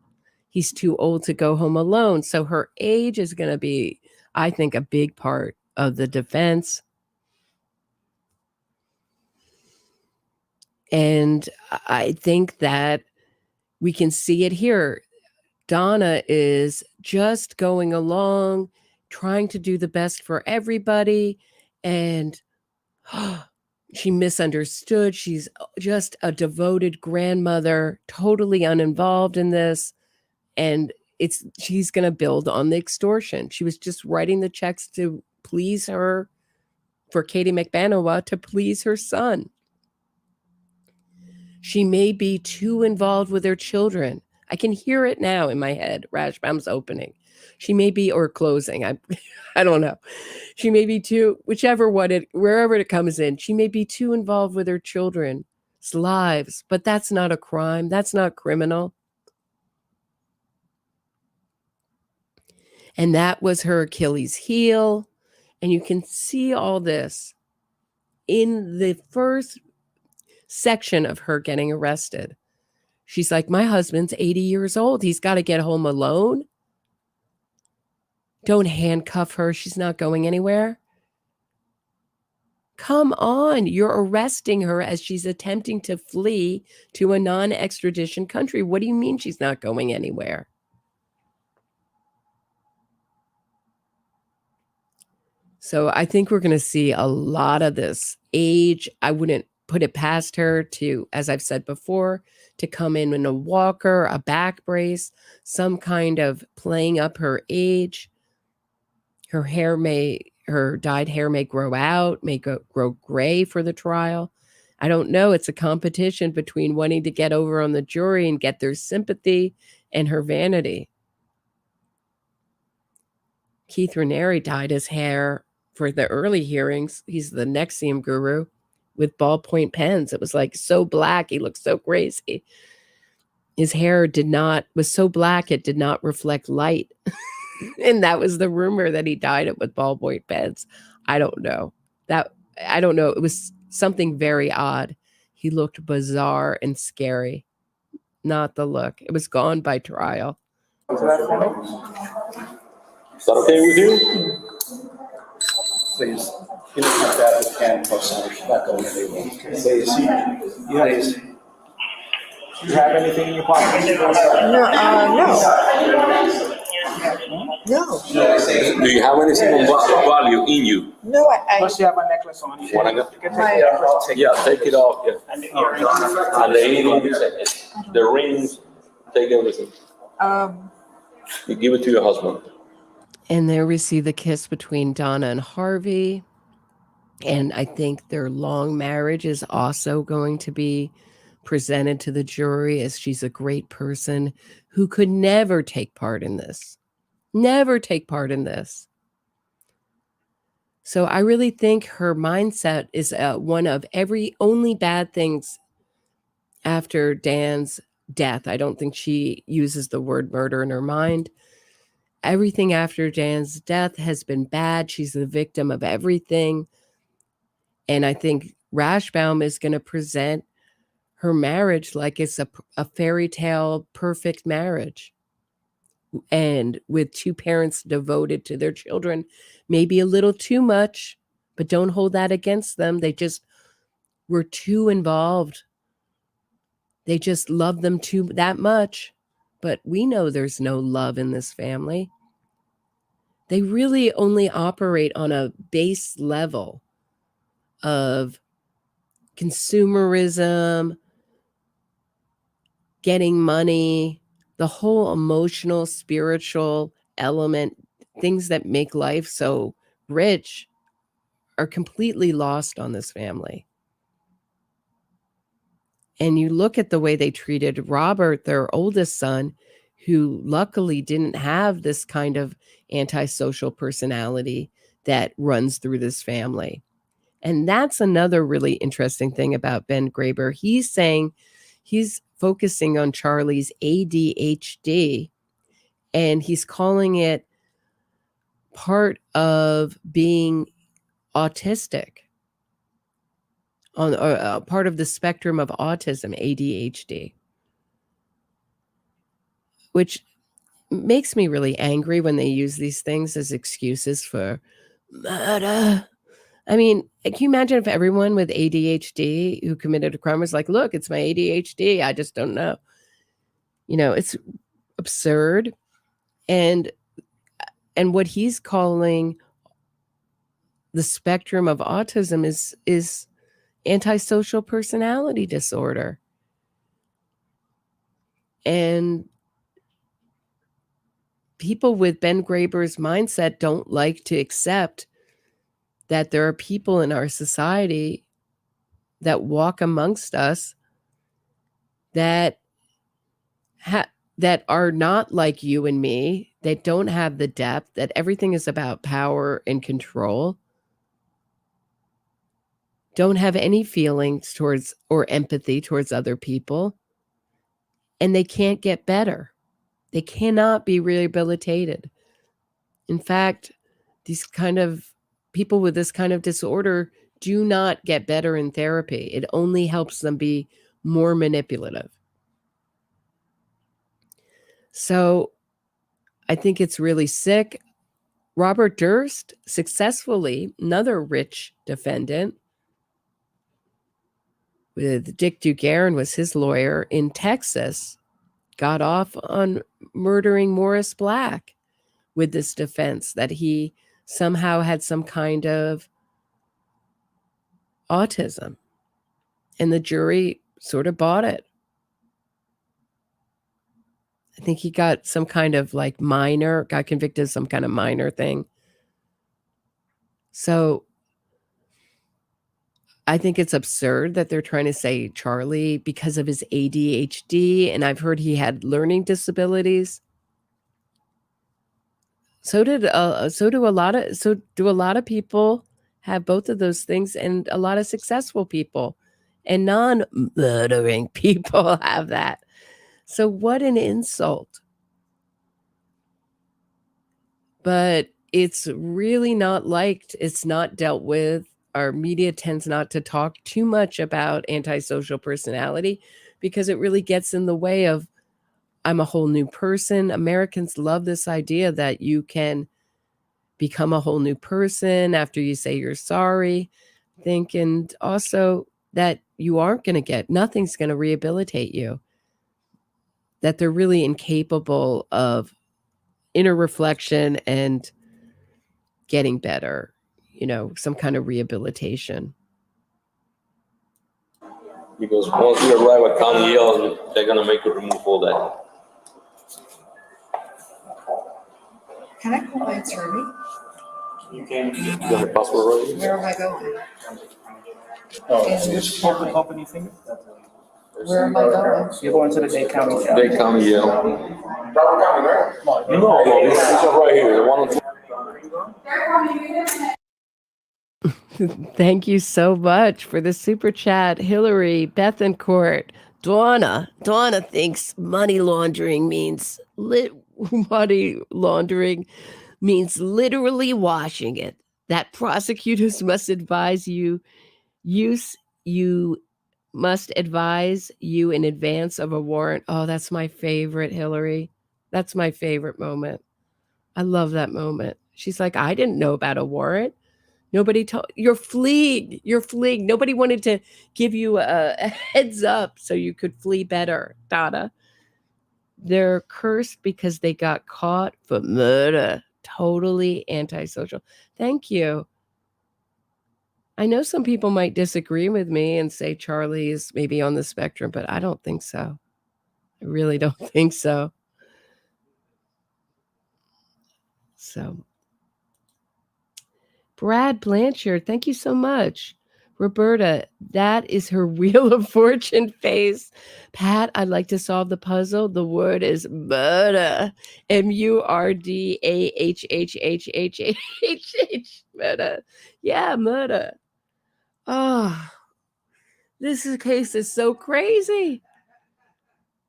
Speaker 3: He's too old to go home alone. So her age is going to be, I think, a big part of the defense. And I think that we can see it here. Donna is just going along, trying to do the best for everybody. And she misunderstood. She's just a devoted grandmother, totally uninvolved in this. And she's going to build on the extortion. She was just writing the checks to please her, for Katie McBanowa to please her son. She may be too involved with her children. I can hear it now in my head. Rashbam's opening. She may be, or closing. I don't know. She may be too, wherever it comes in, she may be too involved with her children's lives, but that's not a crime. That's not criminal. And that was her Achilles heel. And you can see all this in the first section of her getting arrested. She's like, my husband's 80 years old. He's got to get home alone. Don't handcuff her. She's not going anywhere. Come on. You're arresting her as she's attempting to flee to a non-extradition country. What do you mean she's not going anywhere? So I think we're going to see a lot of this age. I wouldn't put it past her to, as I've said before, to come in a walker, a back brace, some kind of playing up her age. Her dyed hair may grow out, may grow gray for the trial. I don't know. It's a competition between wanting to get over on the jury and get their sympathy and her vanity. Keith Raniere dyed his hair for the early hearings. He's the NXIVM guru, with ballpoint pens. It was like so black. He looked so crazy. His hair was so black, it did not reflect light. And that was the rumor, that he dyed it with ballpoint pens. I don't know. It was something very odd. He looked bizarre and scary. Not the look. It was gone by trial.
Speaker 7: Is that okay with you?
Speaker 5: Please. You know, not that we can post it. She's not going anywhere. Please.
Speaker 4: You have anything in your pocket?
Speaker 6: No.
Speaker 7: Do you have anything of value in you?
Speaker 6: No,
Speaker 4: Plus you have a necklace on.
Speaker 7: You wanna go?
Speaker 4: You can take the necklace.
Speaker 7: Yeah, take it off. Yeah.
Speaker 4: And the earrings.
Speaker 7: And the earrings, the rings, take everything. You give it to your husband.
Speaker 3: And there we see the kiss between Donna and Harvey. And I think their long marriage is also going to be presented to the jury, as she's a great person who could never take part in this. Never take part in this. So I really think her mindset is one of only bad things after Dan's death. I don't think she uses the word murder in her mind. everything after Jan's death has been bad. She's the victim of everything. And I think Rashbaum is going to present her marriage like it's a fairy tale perfect marriage. And with two parents devoted to their children, maybe a little too much, but don't hold that against them. They just were too involved. They just love them that much. But we know there's no love in this family. They really only operate on a base level of consumerism, getting money, the whole emotional, spiritual element, things that make life so rich are completely lost on this family. And you look at the way they treated Robert, their oldest son, who luckily didn't have this kind of antisocial personality that runs through this family. And that's another really interesting thing about Ben Graber. He's saying he's focusing on Charlie's ADHD, and he's calling it part of being autistic, on part of the spectrum of autism, ADHD, which makes me really angry when they use these things as excuses for murder. I mean, can you imagine if everyone with ADHD who committed a crime was like, look, it's my ADHD, I just don't know. You know, it's absurd. And what he's calling the spectrum of autism is antisocial personality disorder. And people with Ben Graber's mindset don't like to accept that there are people in our society that walk amongst us that that are not like you and me, that don't have the depth, that everything is about power and control, don't have any feelings towards or empathy towards other people, and they can't get better. They cannot be rehabilitated. In fact, these kind of people with this kind of disorder do not get better in therapy. It only helps them be more manipulative. So I think it's really sick. Robert Durst, successfully, another rich defendant, with Dick Duguerin was his lawyer in Texas, got off on murdering Morris Black with this defense that he somehow had some kind of autism. And the jury sort of bought it. I think he got some kind of got convicted of some kind of minor thing. So I think it's absurd that they're trying to say Charlie, because of his ADHD, and I've heard he had learning disabilities. So do a lot of people have both of those things, and a lot of successful people and non-murdering people have that. So what an insult. But it's really not liked. It's not dealt with. Our media tends not to talk too much about antisocial personality because it really gets in the way of, I'm a whole new person. Americans love this idea that you can become a whole new person after you say you're sorry. And also that you aren't going to nothing's going to rehabilitate you. That they're really incapable of inner reflection and getting better, some kind of rehabilitation.
Speaker 7: Because once you arrive at County Yale, they're gonna make you remove all that.
Speaker 6: Can I call my attorney?
Speaker 4: You can.
Speaker 7: You got the password ready?
Speaker 6: Where am I going?
Speaker 4: Oh, which company thing?
Speaker 6: Where am I going?
Speaker 4: You're going to the Dade County Jail.
Speaker 7: Dade County Yale. No, this is right here, the one on.
Speaker 3: Thank you so much for the super chat, Hillary Bethencourt. Donna thinks money laundering means money laundering means literally washing it. That prosecutors must advise you must advise you in advance of a warrant. Oh, that's my favorite, Hillary. That's my favorite moment. I love that moment. She's like, I didn't know about a warrant. Nobody told. You're fleeing. Nobody wanted to give you a heads up so you could flee better, Donna. They're cursed because they got caught for murder. Totally antisocial. Thank you. I know some people might disagree with me and say Charlie is maybe on the spectrum, but I don't think so. I really don't think so. So, Brad Blanchard, thank you so much. Roberta, that is her Wheel of Fortune face. Pat, I'd like to solve the puzzle. The word is murder. MURDAHHHHHH. Murder. Yeah, murder. Oh, this case is so crazy.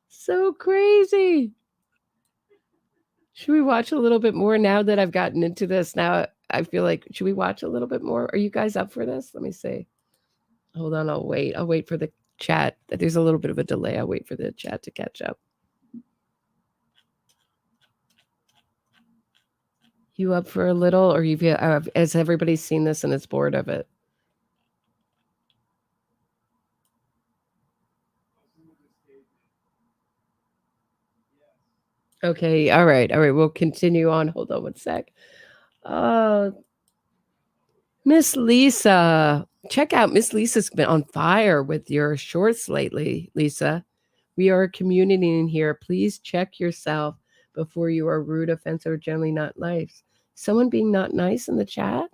Speaker 3: So crazy. Should we watch a little bit more now that I've gotten into this? Now I feel like, should we watch a little bit more? Are you guys up for this? Let me see. Hold on, I'll wait. I'll wait for the chat. There's a little bit of a delay. I'll wait for the chat to catch up. You up for a little, or has everybody seen this and is bored of it? Okay, all right. We'll continue on. Hold on one sec. Miss Lisa, check out Miss Lisa's been on fire with your shorts lately, Lisa. We are a community in here. Please check yourself before you are rude, offensive, or generally not nice. Someone being not nice in the chat?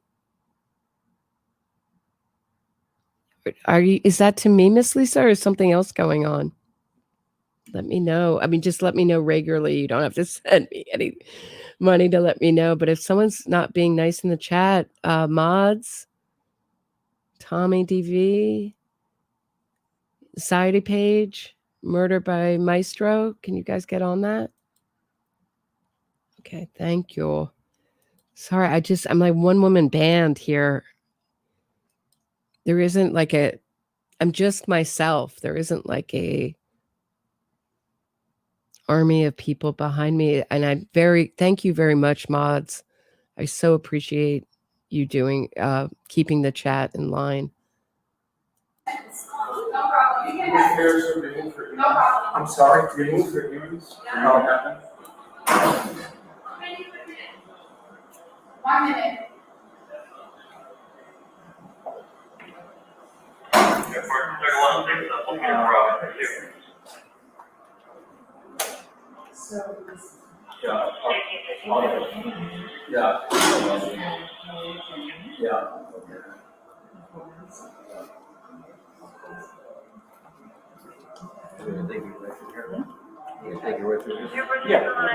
Speaker 3: Is that to me, Miss Lisa, or is something else going on? Let me know. I mean, just let me know regularly. You don't have to send me any money to let me know. But if someone's not being nice in the chat, mods, Tommy DV, Sardi page, Murder by Maestro. Can you guys get on that? Okay, thank you. Sorry, I'm like one woman band here. There isn't like I'm just myself. There isn't like a army of people behind me. And thank you very much, mods. I so appreciate you keeping the chat in line.
Speaker 5: I'm sorry, remove your earrings. No.
Speaker 6: 1 minute.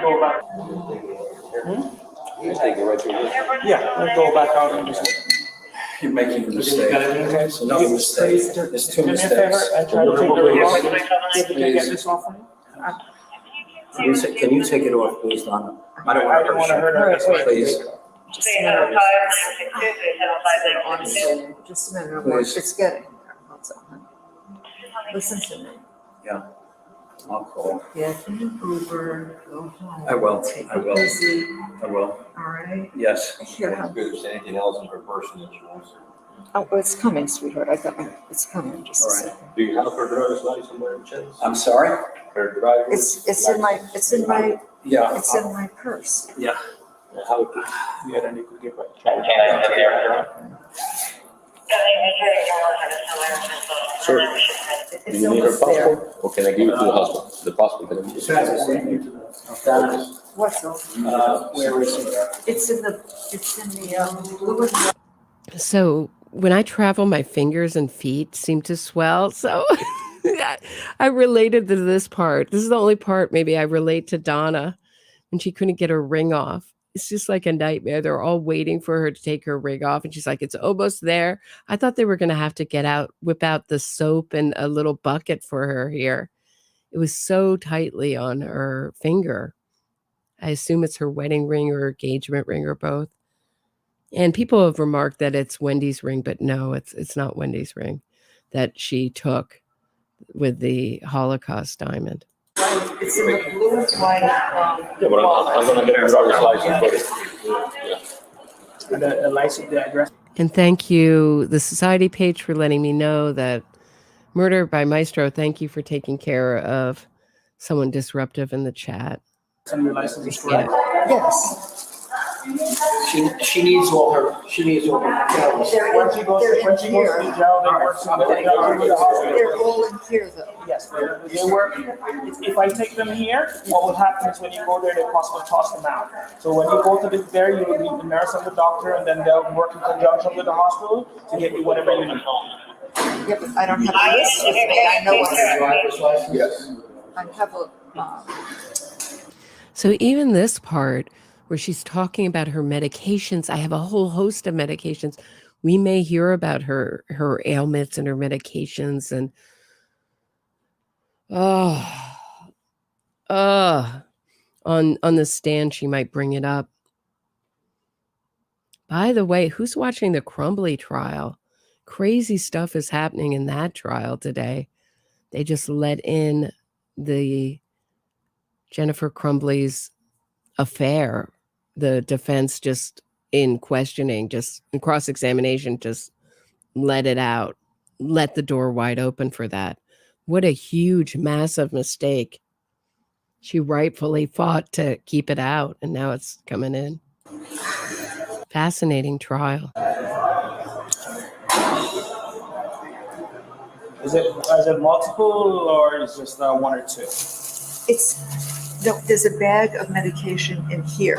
Speaker 5: Go back. Yeah, we'll go back out and just.
Speaker 8: You're making a mistake. It's another mistake. There's two
Speaker 5: Do me a
Speaker 8: mistakes.
Speaker 5: favor and try to take the ring off. Can you get this off for me?
Speaker 8: Can you take it off, please, Donna? I don't
Speaker 5: I don't want to hurt her.
Speaker 8: Please.
Speaker 6: Just a minute.
Speaker 8: Please.
Speaker 6: It's getting there. Listen to me.
Speaker 8: Yeah. I'll call.
Speaker 6: Get an Uber, go home.
Speaker 8: I will.
Speaker 6: Take
Speaker 8: I
Speaker 6: it
Speaker 8: will.
Speaker 6: easy,
Speaker 8: I will.
Speaker 6: all right?
Speaker 8: Yes.
Speaker 6: Yeah.
Speaker 7: If there's anything else in her person that she wants to.
Speaker 6: Oh, it's coming, sweetheart. It's coming, just a
Speaker 8: All right.
Speaker 6: second.
Speaker 7: Do you have her driver's license somewhere in Chase?
Speaker 8: I'm sorry?
Speaker 7: Her driver's.
Speaker 6: It's in my
Speaker 8: Yeah.
Speaker 6: purse.
Speaker 8: Yeah.
Speaker 7: How?
Speaker 5: Yeah, then you could get back.
Speaker 7: Sure. Do
Speaker 6: It's
Speaker 7: you need her
Speaker 6: almost there.
Speaker 7: passport? Or can I give it to the husband? The passport can I give it to
Speaker 8: Donna,
Speaker 6: What's else?
Speaker 8: where is it?
Speaker 6: It's in the blue and
Speaker 3: So when I travel, my fingers and feet seem to swell. So I related to this part. This is the only part maybe I relate to Donna when she couldn't get her ring off. It's just like a nightmare. They're all waiting for her to take her ring off. And she's like, it's almost there. I thought they were going to have to whip out the soap and a little bucket for her here. It was so tightly on her finger. I assume it's her wedding ring or engagement ring or both. And people have remarked that it's Wendy's ring, but no, it's not Wendy's ring that she took with the Holocaust diamond.
Speaker 6: It's in the blue and white.
Speaker 7: Yeah, but I'm gonna get a driver's license for it.
Speaker 4: And the license, the address.
Speaker 3: And thank you, the society page, for letting me know that Murder by Maestro, thank you for taking care of someone disruptive in the chat.
Speaker 4: And your license is
Speaker 3: Yeah.
Speaker 4: correct.
Speaker 6: Yes.
Speaker 8: She needs all her, pills.
Speaker 4: Once you go to the jail, they work in the hospital.
Speaker 6: They're all in here though.
Speaker 4: Yes, they work. If I take them here, what will happen is when you go there, they possibly toss them out. So when you go to there, you will meet the nurse and the doctor, and then they'll work in conjunction with the hospital to get you whatever you need.
Speaker 6: Yeah, but I don't have a list with me. I know what's.
Speaker 8: Yes.
Speaker 6: I have a.
Speaker 3: So even this part where she's talking about her medications, I have a whole host of medications. We may hear about her ailments and her medications, and on the stand she might bring it up. By the way, who's watching the Crumbly trial? Crazy stuff is happening in that trial today. They just let in the Jennifer Crumbly's affair. The defense just in questioning, just in cross-examination, just let it out, let the door wide open for that. What a huge, massive mistake. She rightfully fought to keep it out, and now it's coming in. Fascinating trial.
Speaker 4: Is it multiple or is just one or two?
Speaker 6: No, there's a bag of medication in here.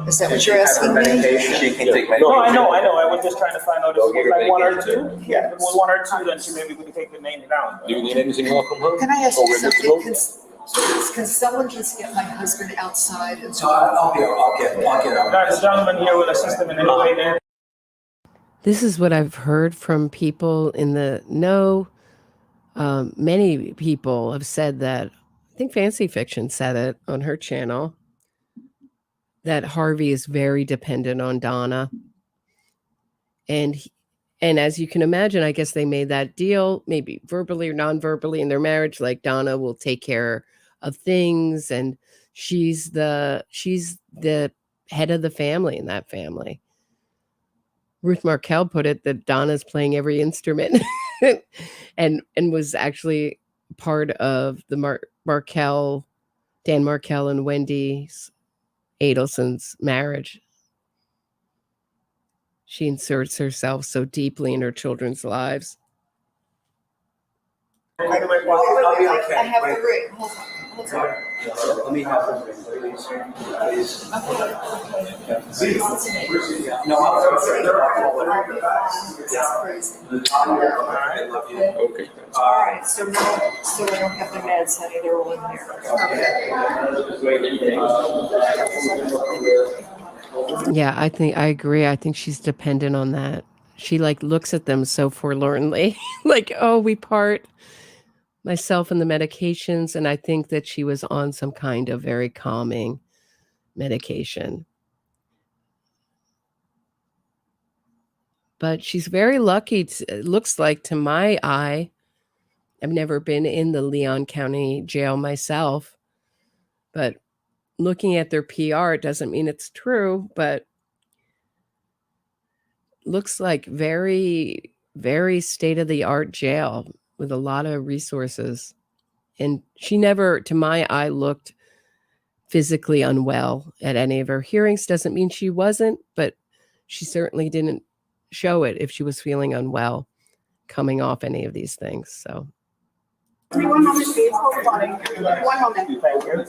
Speaker 6: Is that what you're asking me?
Speaker 8: She can take medication.
Speaker 4: No, I know. I was just trying to find out if it was like one or two. Yeah, if it was one or two, then she maybe could take the name down.
Speaker 7: Do you need anything more from her?
Speaker 6: Can I ask
Speaker 7: Oh,
Speaker 6: you
Speaker 7: we're good to
Speaker 6: something?
Speaker 7: go?
Speaker 6: Can someone just get my husband outside and
Speaker 8: So I'll get him.
Speaker 4: This gentleman here will assist him in any way there.
Speaker 3: This is what I've heard from people in the know. Many people have said that, I think Fancy Fiction said it on her channel, that Harvey is very dependent on Donna. And as you can imagine, I guess they made that deal, maybe verbally or non-verbally in their marriage, like Donna will take care of things and she's the head of the family in that family. Ruth Markel put it that Donna's playing every instrument and was actually part of the Dan Markel and Wendy Adelson's marriage. She inserts herself so deeply in her children's lives.
Speaker 8: I'll be okay.
Speaker 6: I have the ring. Hold on.
Speaker 8: Let me have the ring, please. No,
Speaker 6: That's crazy.
Speaker 8: I love you.
Speaker 7: Okay.
Speaker 6: All right, so I don't have the meds, honey, they're all in here.
Speaker 3: Yeah, I agree. I think she's dependent on that. She looks at them so forlornly, oh, we part, myself and the medications. And I think that she was on some kind of very calming medication. But she's very lucky. It looks like, to my eye, I've never been in the Leon County jail myself, but looking at their PR, it doesn't mean it's true, but looks like very, very state-of-the-art jail with a lot of resources. And she never, to my eye, looked physically unwell at any of her hearings. Doesn't mean she wasn't, but she certainly didn't show it if she was feeling unwell coming off any of these things. So.
Speaker 6: 1 moment, please. Hold on. 1 moment.
Speaker 4: Thank you.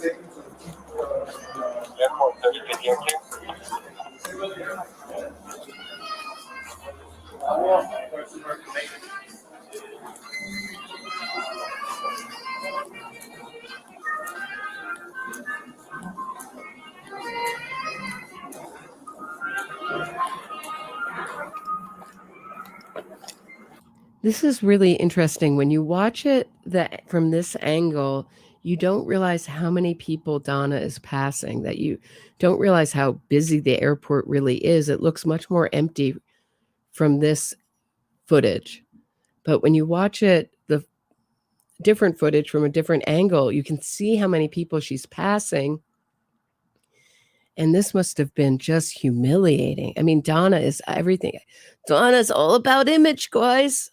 Speaker 3: This is really interesting. When you watch it from this angle, you don't realize how many people Donna is passing, that you don't realize how busy the airport really is. It looks much more empty from this footage. But when you watch it, the different footage from a different angle, you can see how many people she's passing. And this must have been just humiliating. I mean, Donna is everything. Donna's all about image, guys.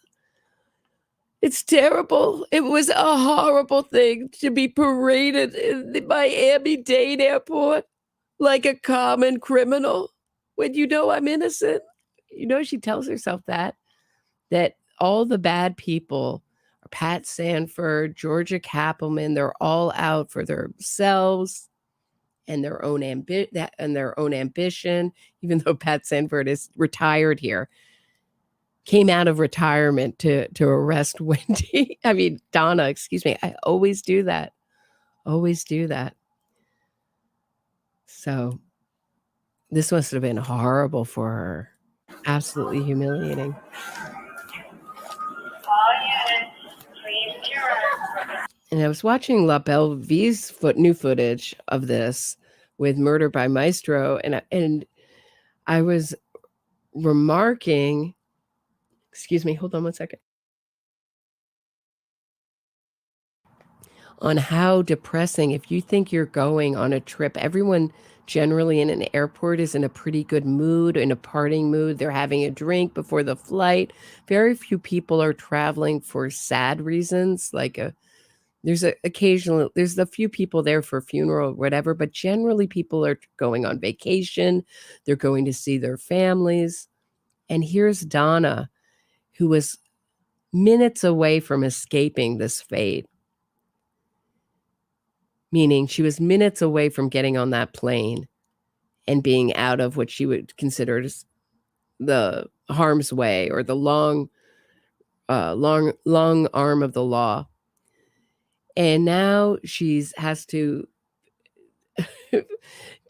Speaker 3: It's terrible. It was a horrible thing to be paraded in the Miami-Dade airport like a common criminal when you know I'm innocent. You know, she tells herself that all the bad people are Pat Sanford, Georgia Kappelman, they're all out for themselves and their own ambition, even though Pat Sanford is retired here. Came out of retirement to arrest Wendy. I mean, Donna, excuse me. I always do that. Always do that. So this must have been horrible for her. Absolutely humiliating. And I was watching La Belle V's new footage of this with Murder by Maestro, and I was remarking, excuse me, hold on one second, on how depressing, if you think you're going on a trip, everyone generally in an airport is in a pretty good mood, in a partying mood. They're having a drink before the flight. Very few people are traveling for sad reasons, like there's a few people there for a funeral or whatever, but generally people are going on vacation. They're going to see their families. And here's Donna, who was minutes away from escaping this fate. Meaning she was minutes away from getting on that plane and being out of what she would consider the harm's way or the long arm of the law. And now has to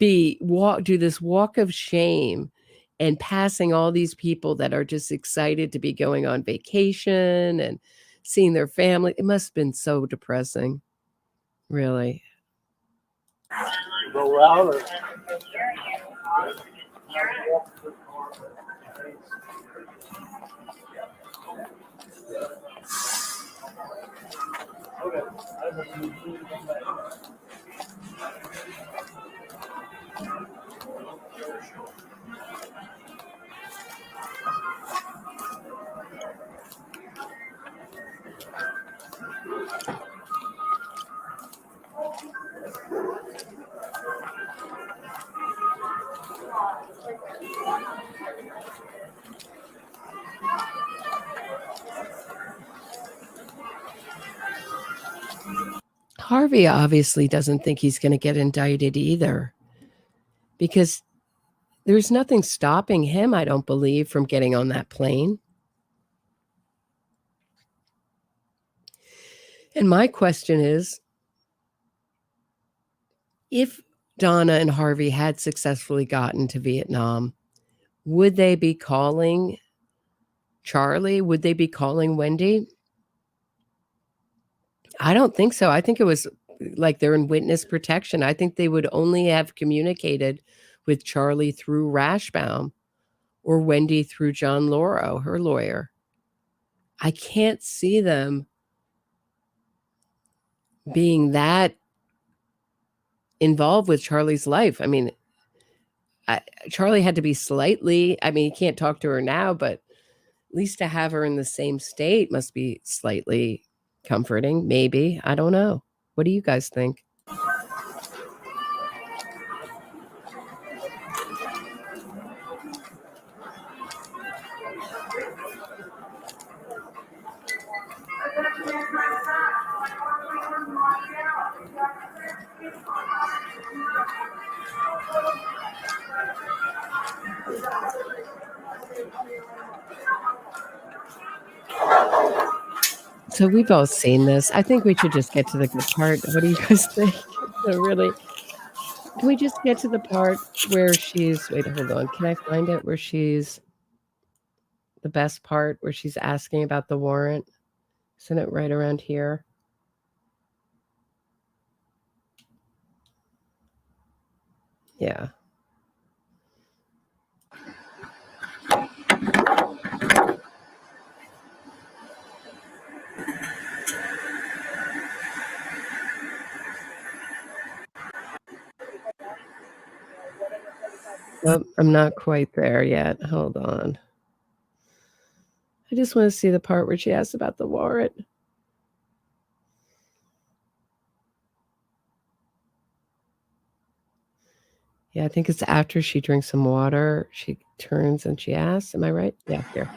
Speaker 3: do this walk of shame and passing all these people that are just excited to be going on vacation and seeing their family. It must have been so depressing, really.
Speaker 4: Go out or
Speaker 3: Harvey obviously doesn't think he's going to get indicted either, because there's nothing stopping him, I don't believe, from getting on that plane. And my question is, if Donna and Harvey had successfully gotten to Vietnam, would they be calling Charlie? Would they be calling Wendy? I don't think so. I think it was like they're in witness protection. I think they would only have communicated with Charlie through Rashbaum or Wendy through John Lauro, her lawyer. I can't see them being that involved with Charlie's life. I mean, Charlie had to be slightly, I mean, he can't talk to her now, but at least to have her in the same state must be slightly comforting, maybe. I don't know. What do you guys think? So we've all seen this. I think we should just get to the good part. What do you guys think? So really, can we just get to the part where she's, wait, hold on. Can I find it where she's, the best part where she's asking about the warrant? Isn't it right around here? Yeah. Oh, I'm not quite there yet. Hold on. I just want to see the part where she asked about the warrant. Yeah, I think it's after she drinks some water. She turns and she asks, am I right? Yeah, here.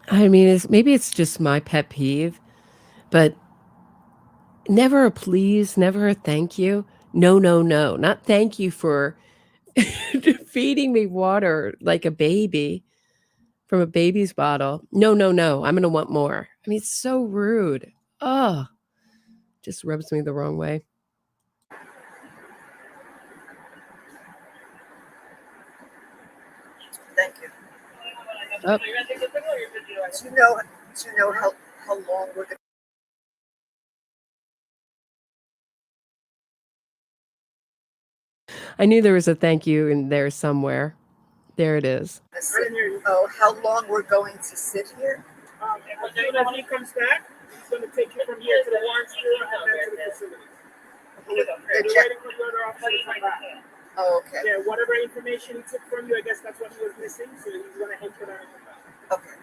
Speaker 3: I mean, maybe it's just my pet peeve, but never a please, never a thank you. No, no, no. Not thank you for feeding me water like a baby from a baby's bottle. No, no, no. I'm going to want more. I mean, it's so rude. Oh, just rubs me the wrong way.
Speaker 6: Thank you.
Speaker 3: Oh.
Speaker 6: Do you know how long we're going?
Speaker 3: I knew there was a thank you in there somewhere. There it is.
Speaker 6: Oh, how long we're going to sit here?
Speaker 4: As soon as he comes back, he's going to take you from here to the warrant store and then to the facility. We're waiting for the other officer to come back.
Speaker 6: Oh, okay.
Speaker 4: Yeah, whatever information he took from you, I guess that's what he was missing, so he's going to enter that in back.
Speaker 6: Okay.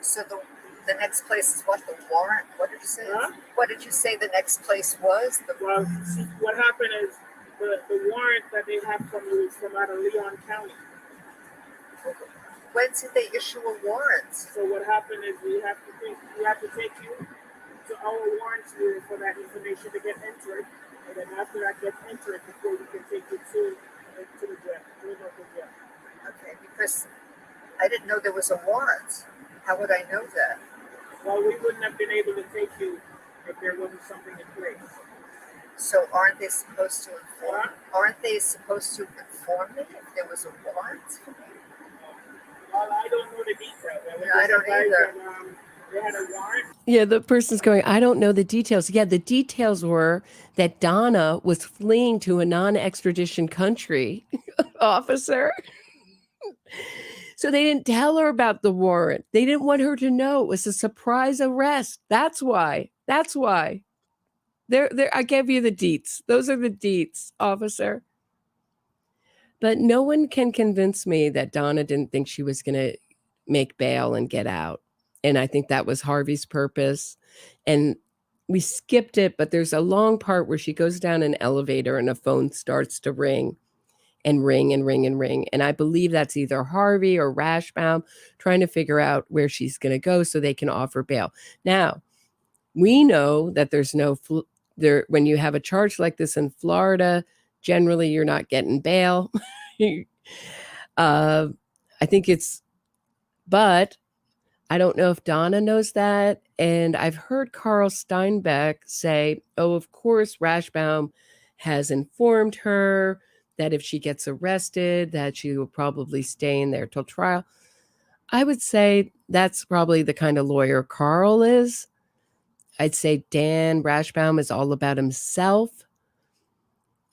Speaker 6: So the next place is what, the warrant? What did you say?
Speaker 4: Huh?
Speaker 6: What did you say the next place was?
Speaker 4: Well, see, what happened is the warrant that they have from you is from out of Leon County.
Speaker 6: When did they issue a warrant?
Speaker 4: So what happened is we have to take you to our warrant bureau for that information to get entered, and then after that gets entered, before we can take you to the jail, to the local jail.
Speaker 6: Okay, because I didn't know there was a warrant. How would I know that?
Speaker 4: Well, we wouldn't have been able to take you if there wasn't something in place.
Speaker 6: So aren't they supposed to inform? Aren't they supposed to inform me if there was a warrant?
Speaker 4: Well, I don't know the details.
Speaker 6: I don't either.
Speaker 4: They had a warrant.
Speaker 3: Yeah, the person's going, I don't know the details. Yeah, the details were that Donna was fleeing to a non-extradition country, officer. So they didn't tell her about the warrant. They didn't want her to know. It was a surprise arrest. That's why. That's why. There. I gave you the deets. Those are the deets, officer. But no one can convince me that Donna didn't think she was going to make bail and get out. And I think that was Harvey's purpose. And we skipped it, but there's a long part where she goes down an elevator and a phone starts to ring and ring and ring and ring. And I believe that's either Harvey or Rashbaum trying to figure out where she's going to go so they can offer bail. Now, we know that there's no when you have a charge like this in Florida, generally you're not getting bail. I think but I don't know if Donna knows that. And I've heard Carl Steinbeck say, oh, of course, Rashbaum has informed her that if she gets arrested, that she will probably stay in there till trial. I would say that's probably the kind of lawyer Carl is. I'd say Dan Rashbaum is all about himself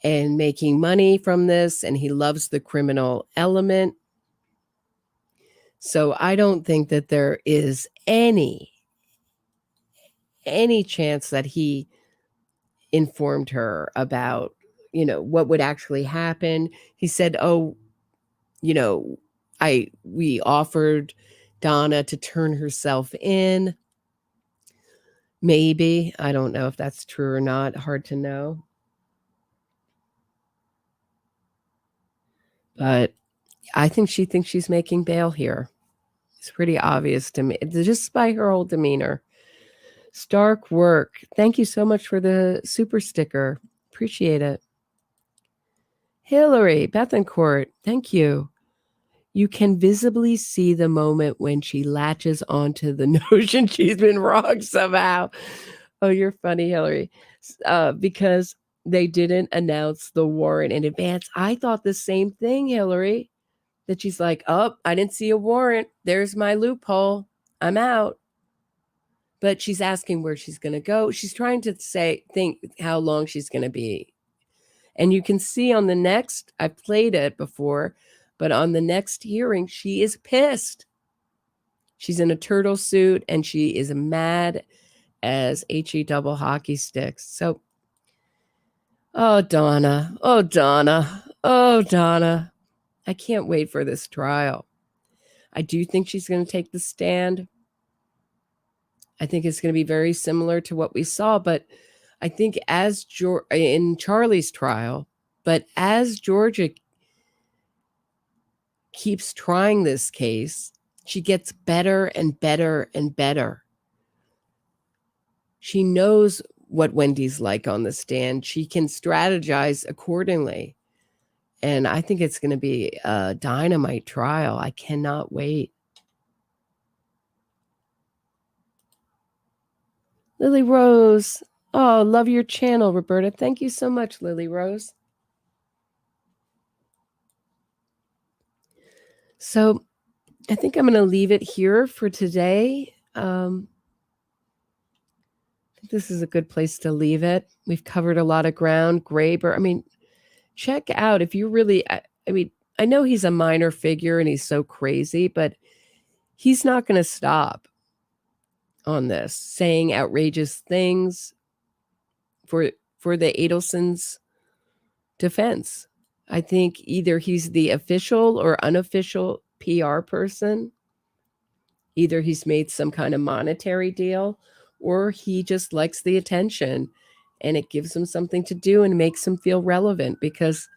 Speaker 3: and making money from this, and he loves the criminal element. So I don't think that there is any chance that he informed her about, what would actually happen. He said, oh, we offered Donna to turn herself in. Maybe. I don't know if that's true or not. Hard to know. But I think she thinks she's making bail here. It's pretty obvious to me, just by her whole demeanor. Stark work. Thank you so much for the super sticker. Appreciate it. Hillary Bethencourt, thank you. You can visibly see the moment when she latches onto the notion she's been wrong somehow. Oh, you're funny, Hillary. Because they didn't announce the warrant in advance. I thought the same thing, Hillary, that she's like, oh, I didn't see a warrant. There's my loophole. I'm out. But she's asking where she's going to go. She's trying to think how long she's going to be. And you can see on the next, I played it before, but on the next hearing, she is pissed. She's in a turtle suit and she is mad as HE double hockey sticks. So, oh, Donna. I can't wait for this trial. I do think she's going to take the stand. I think it's going to be very similar to what we saw, but I think as in Charlie's trial, but as Georgia keeps trying this case, she gets better and better and better. She knows what Wendy's like on the stand. She can strategize accordingly. And I think it's going to be a dynamite trial. I cannot wait. Lily Rose. Oh, love your channel, Roberta. Thank you so much, Lily Rose. So I think I'm going to leave it here for today. This is a good place to leave it. We've covered a lot of ground. Graber. I mean, check out if you really, I know he's a minor figure and he's so crazy, but he's not going to stop on this, saying outrageous things for the Adelsons' defense. I think either he's the official or unofficial PR person. Either he's made some kind of monetary deal or he just likes the attention and it gives him something to do and makes him feel relevant, because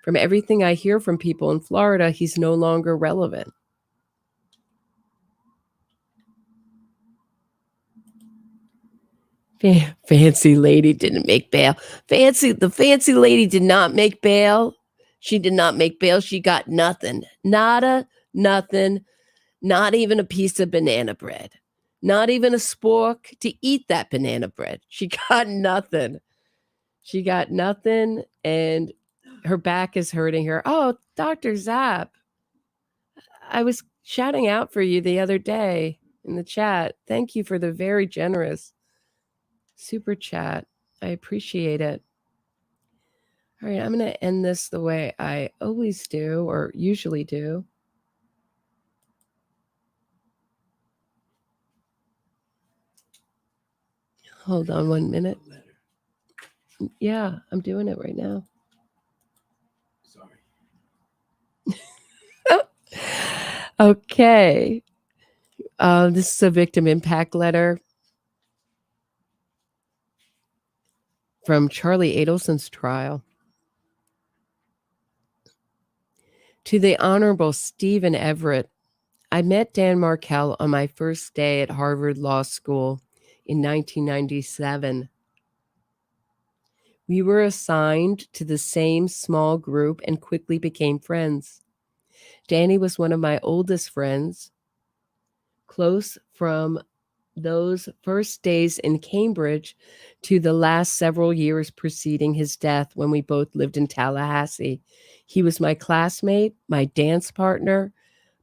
Speaker 3: from everything I hear from people in Florida, he's no longer relevant. Fancy lady didn't make bail. The fancy lady did not make bail. She did not make bail. She got nothing. Nada, nothing. Not even a piece of banana bread. Not even a spork to eat that banana bread. She got nothing. She got nothing, and her back is hurting her. Oh, Dr. Zapp. I was shouting out for you the other day in the chat. Thank you for the very generous super chat. I appreciate it. All right, I'm going to end this the way I always do, or usually do. Hold on 1 minute. Yeah, I'm doing it right now. Sorry. Okay. This is a victim impact letter from Charlie Adelson's trial. To the Honorable Stephen Everett, I met Dan Markel on my first day at Harvard Law School in 1997. We were assigned to the same small group and quickly became friends. Danny was one of my oldest friends, close from those first days in Cambridge to the last several years preceding his death when we both lived in Tallahassee. He was my classmate, my dance partner,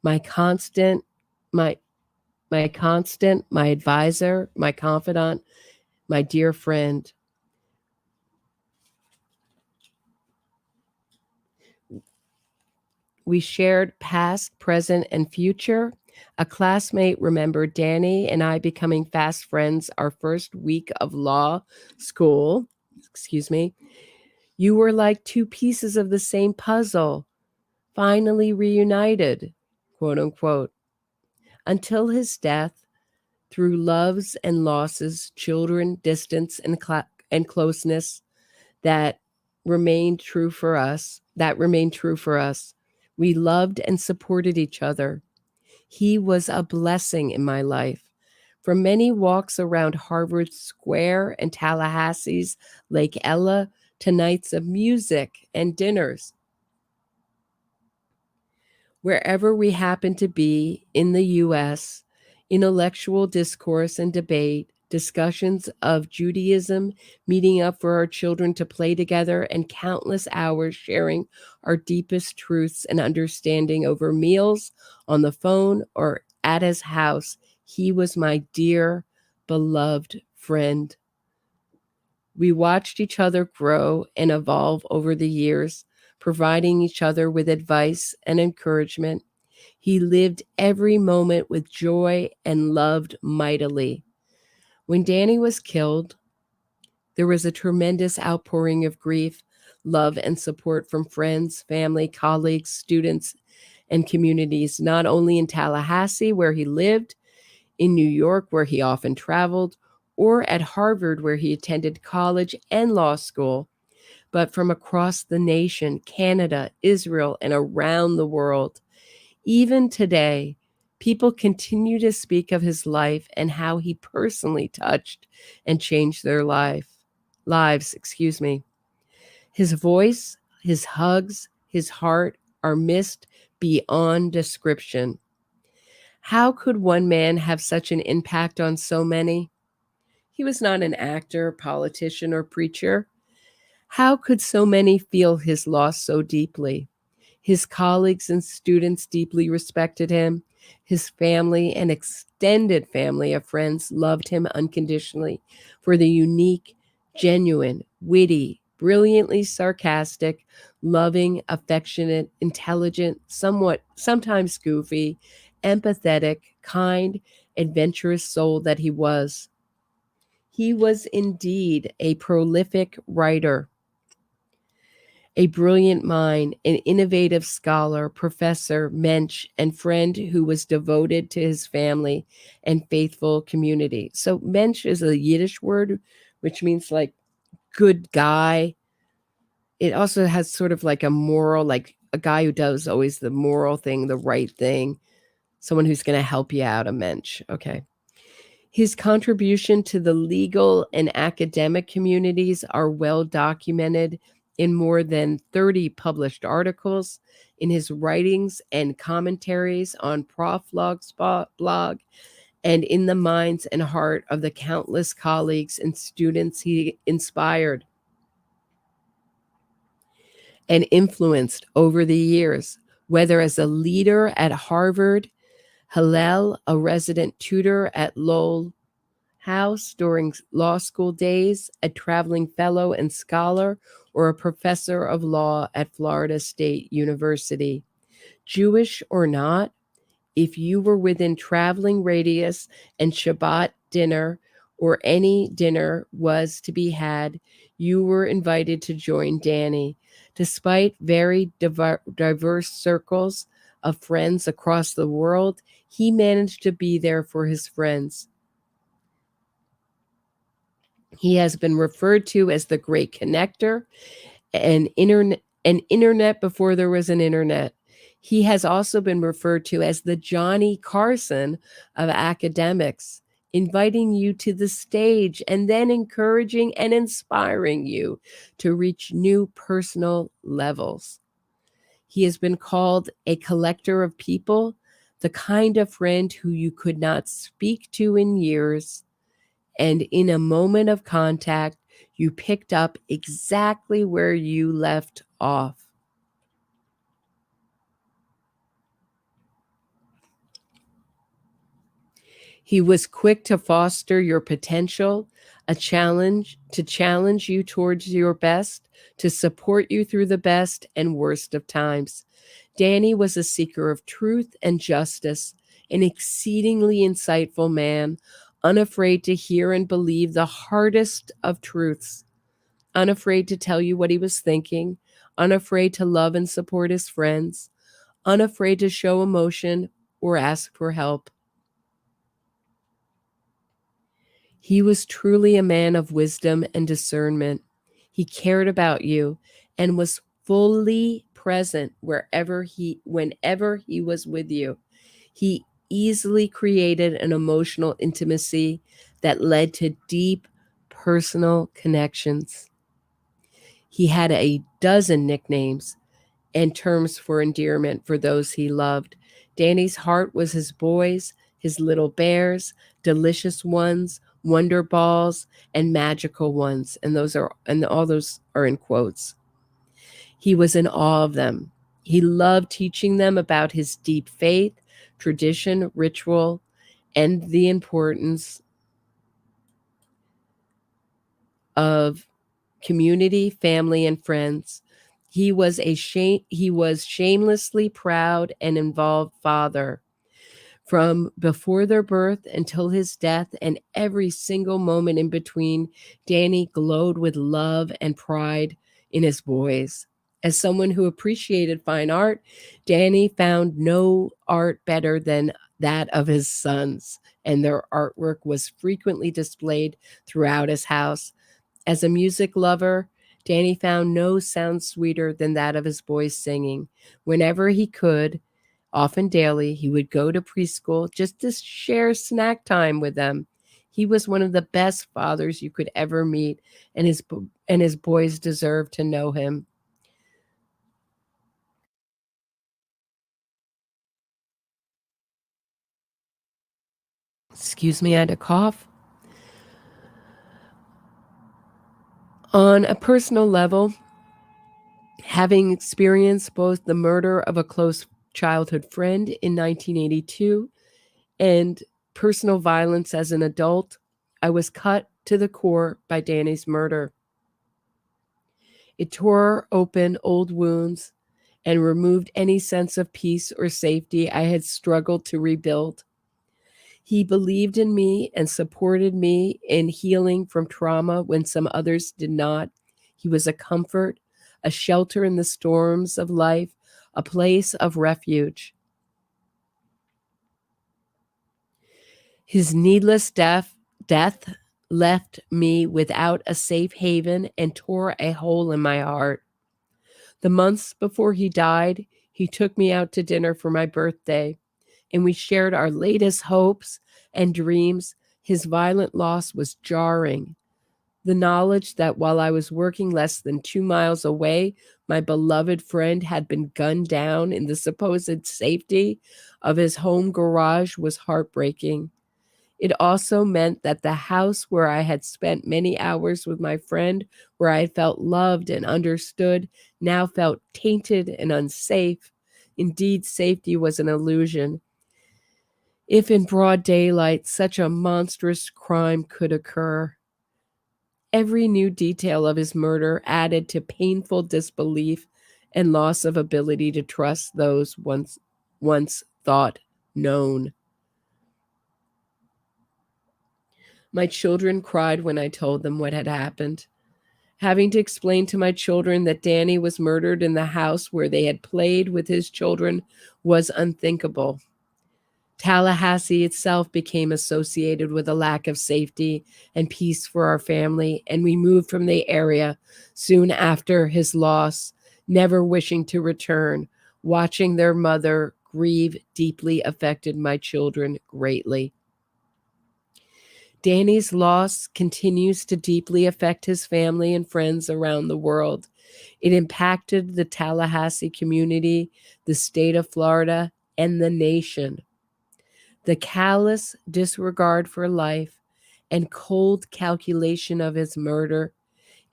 Speaker 3: my constant, my advisor, my confidant, my dear friend. We shared past, present, and future. A classmate remembered Danny and I becoming fast friends our first week of law school. You were like two pieces of the same puzzle, finally reunited, quote unquote. Until his death, through loves and losses, children, distance, and closeness that remained true for us. We loved and supported each other. He was a blessing in my life, From many walks around Harvard Square and Tallahassee's Lake Ella to nights of music and dinners. Wherever we happen to be in the U.S., intellectual discourse and debate, discussions of Judaism, meeting up for our children to play together, and countless hours sharing our deepest truths and understanding over meals, on the phone, or at his house. He was my dear, beloved friend. We watched each other grow and evolve over the years, providing each other with advice and encouragement. He lived every moment with joy and loved mightily. When Danny was killed, there was a tremendous outpouring of grief, love, and support from friends, family, colleagues, students, and communities, not only in Tallahassee, where he lived, in New York, where he often traveled, or at Harvard, where he attended college and law school, but from across the nation, Canada, Israel, and around the world. Even today, people continue to speak of his life and how he personally touched and changed their lives. His voice, his hugs, his heart are missed beyond description. How could one man have such an impact on so many? He was not an actor, politician, or preacher. How could so many feel his loss so deeply? His colleagues and students deeply respected him. His family and extended family of friends loved him unconditionally for the unique, genuine, witty, brilliantly sarcastic, loving, affectionate, intelligent, sometimes goofy, empathetic, kind, adventurous soul that he was. He was indeed a prolific writer, a brilliant mind, an innovative scholar, professor, mensch, and friend who was devoted to his family and faithful community. So mensch is a Yiddish word, which means like good guy. It also has sort of like a moral, like a guy who does always the moral thing, the right thing, someone who's going to help you out, a mensch. Okay. His contribution to the legal and academic communities are well documented in more than 30 published articles, in his writings and commentaries on Proflog's blog, and in the minds and heart of the countless colleagues and students he inspired and influenced over the years, whether as a leader at Harvard, Hillel, a resident tutor at Lowell House during law school days, a traveling fellow and scholar, or a professor of law at Florida State University. Jewish or not, if you were within traveling radius and Shabbat dinner or any dinner was to be had, you were invited to join Danny. Despite very diverse circles of friends across the world, he managed to be there for his friends. He has been referred to as the great connector, an internet before there was an internet. He has also been referred to as the Johnny Carson of academics, inviting you to the stage and then encouraging and inspiring you to reach new personal levels. He has been called a collector of people, the kind of friend who you could not speak to in years, and in a moment of contact, you picked up exactly where you left off. He was quick to foster your potential, to challenge you towards your best, to support you through the best and worst of times. Danny was a seeker of truth and justice, an exceedingly insightful man, unafraid to hear and believe the hardest of truths, unafraid to tell you what he was thinking, unafraid to love and support his friends, unafraid to show emotion or ask for help. He was truly a man of wisdom and discernment. He cared about you and was fully present whenever he was with you. He easily created an emotional intimacy that led to deep personal connections. He had a dozen nicknames and terms for endearment for those he loved. Danny's heart was his boys, his little bears, delicious ones, wonder balls, and magical ones. And all those are in quotes. He was in awe of them. He loved teaching them about his deep faith, tradition, ritual, and the importance of community, family, and friends. He was shamelessly proud and involved father. From before their birth until his death and every single moment in between, Danny glowed with love and pride in his boys. As someone who appreciated fine art, Danny found no art better than that of his sons, and their artwork was frequently displayed throughout his house. As a music lover, Danny found no sound sweeter than that of his boys singing. Whenever he could, often daily, he would go to preschool just to share snack time with them. He was one of the best fathers you could ever meet, and his boys deserved to know him. Excuse me, I had a cough. On a personal level, having experienced both the murder of a close childhood friend in 1982 and personal violence as an adult, I was cut to the core by Danny's murder. It tore open old wounds and removed any sense of peace or safety I had struggled to rebuild. He believed in me and supported me in healing from trauma when some others did not. He was a comfort, a shelter in the storms of life, a place of refuge. His needless death left me without a safe haven and tore a hole in my heart. The months before he died, he took me out to dinner for my birthday, and we shared our latest hopes and dreams. His violent loss was jarring. The knowledge that while I was working less than 2 miles away, my beloved friend had been gunned down in the supposed safety of his home garage was heartbreaking. It also meant that the house where I had spent many hours with my friend, where I had felt loved and understood, now felt tainted and unsafe. Indeed, safety was an illusion. If in broad daylight such a monstrous crime could occur. Every new detail of his murder added to painful disbelief and loss of ability to trust those once thought known. My children cried when I told them what had happened. Having to explain to my children that Danny was murdered in the house where they had played with his children was unthinkable. Tallahassee itself became associated with a lack of safety and peace for our family, and we moved from the area soon after his loss, never wishing to return. Watching their mother grieve deeply affected my children greatly. Danny's loss continues to deeply affect his family and friends around the world. It impacted the Tallahassee community, the state of Florida, and the nation. The callous disregard for life and cold calculation of his murder,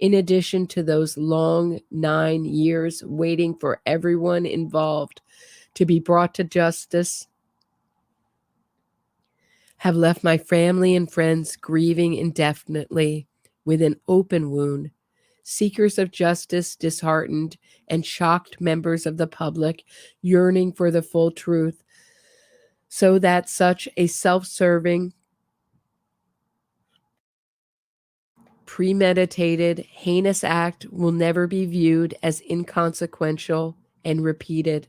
Speaker 3: in addition to those long 9 years waiting for everyone involved to be brought to justice, have left my family and friends grieving indefinitely with an open wound, seekers of justice disheartened, and shocked members of the public yearning for the full truth, so that such a self-serving, premeditated, heinous act will never be viewed as inconsequential and repeated.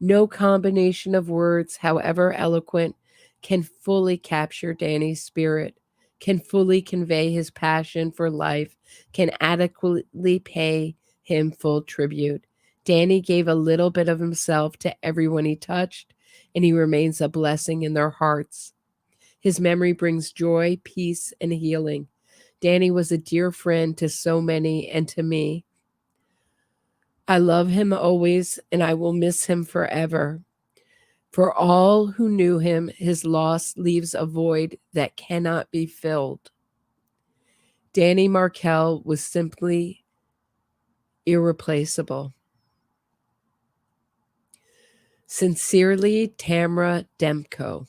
Speaker 3: No combination of words, however eloquent, can fully capture Danny's spirit, can fully convey his passion for life, can adequately pay him full tribute. Danny gave a little bit of himself to everyone he touched, and he remains a blessing in their hearts. His memory brings joy, peace, and healing. Danny was a dear friend to so many and to me. I love him always, and I will miss him forever. For all who knew him, his loss leaves a void that cannot be filled. Danny Markell was simply irreplaceable. Sincerely, Tamra Demko.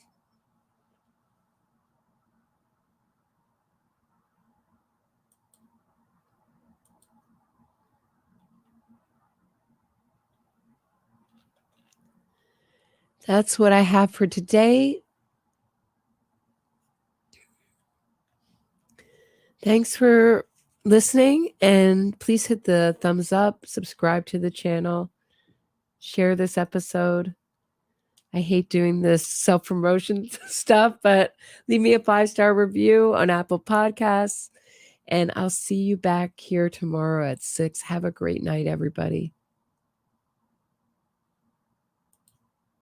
Speaker 3: That's what I have for today. Thanks for listening, and please hit the thumbs up, subscribe to the channel, share this episode. I hate doing this self-promotion stuff, but leave me a 5-star review on Apple Podcasts, and I'll see you back here tomorrow at 6. Have a great night, everybody.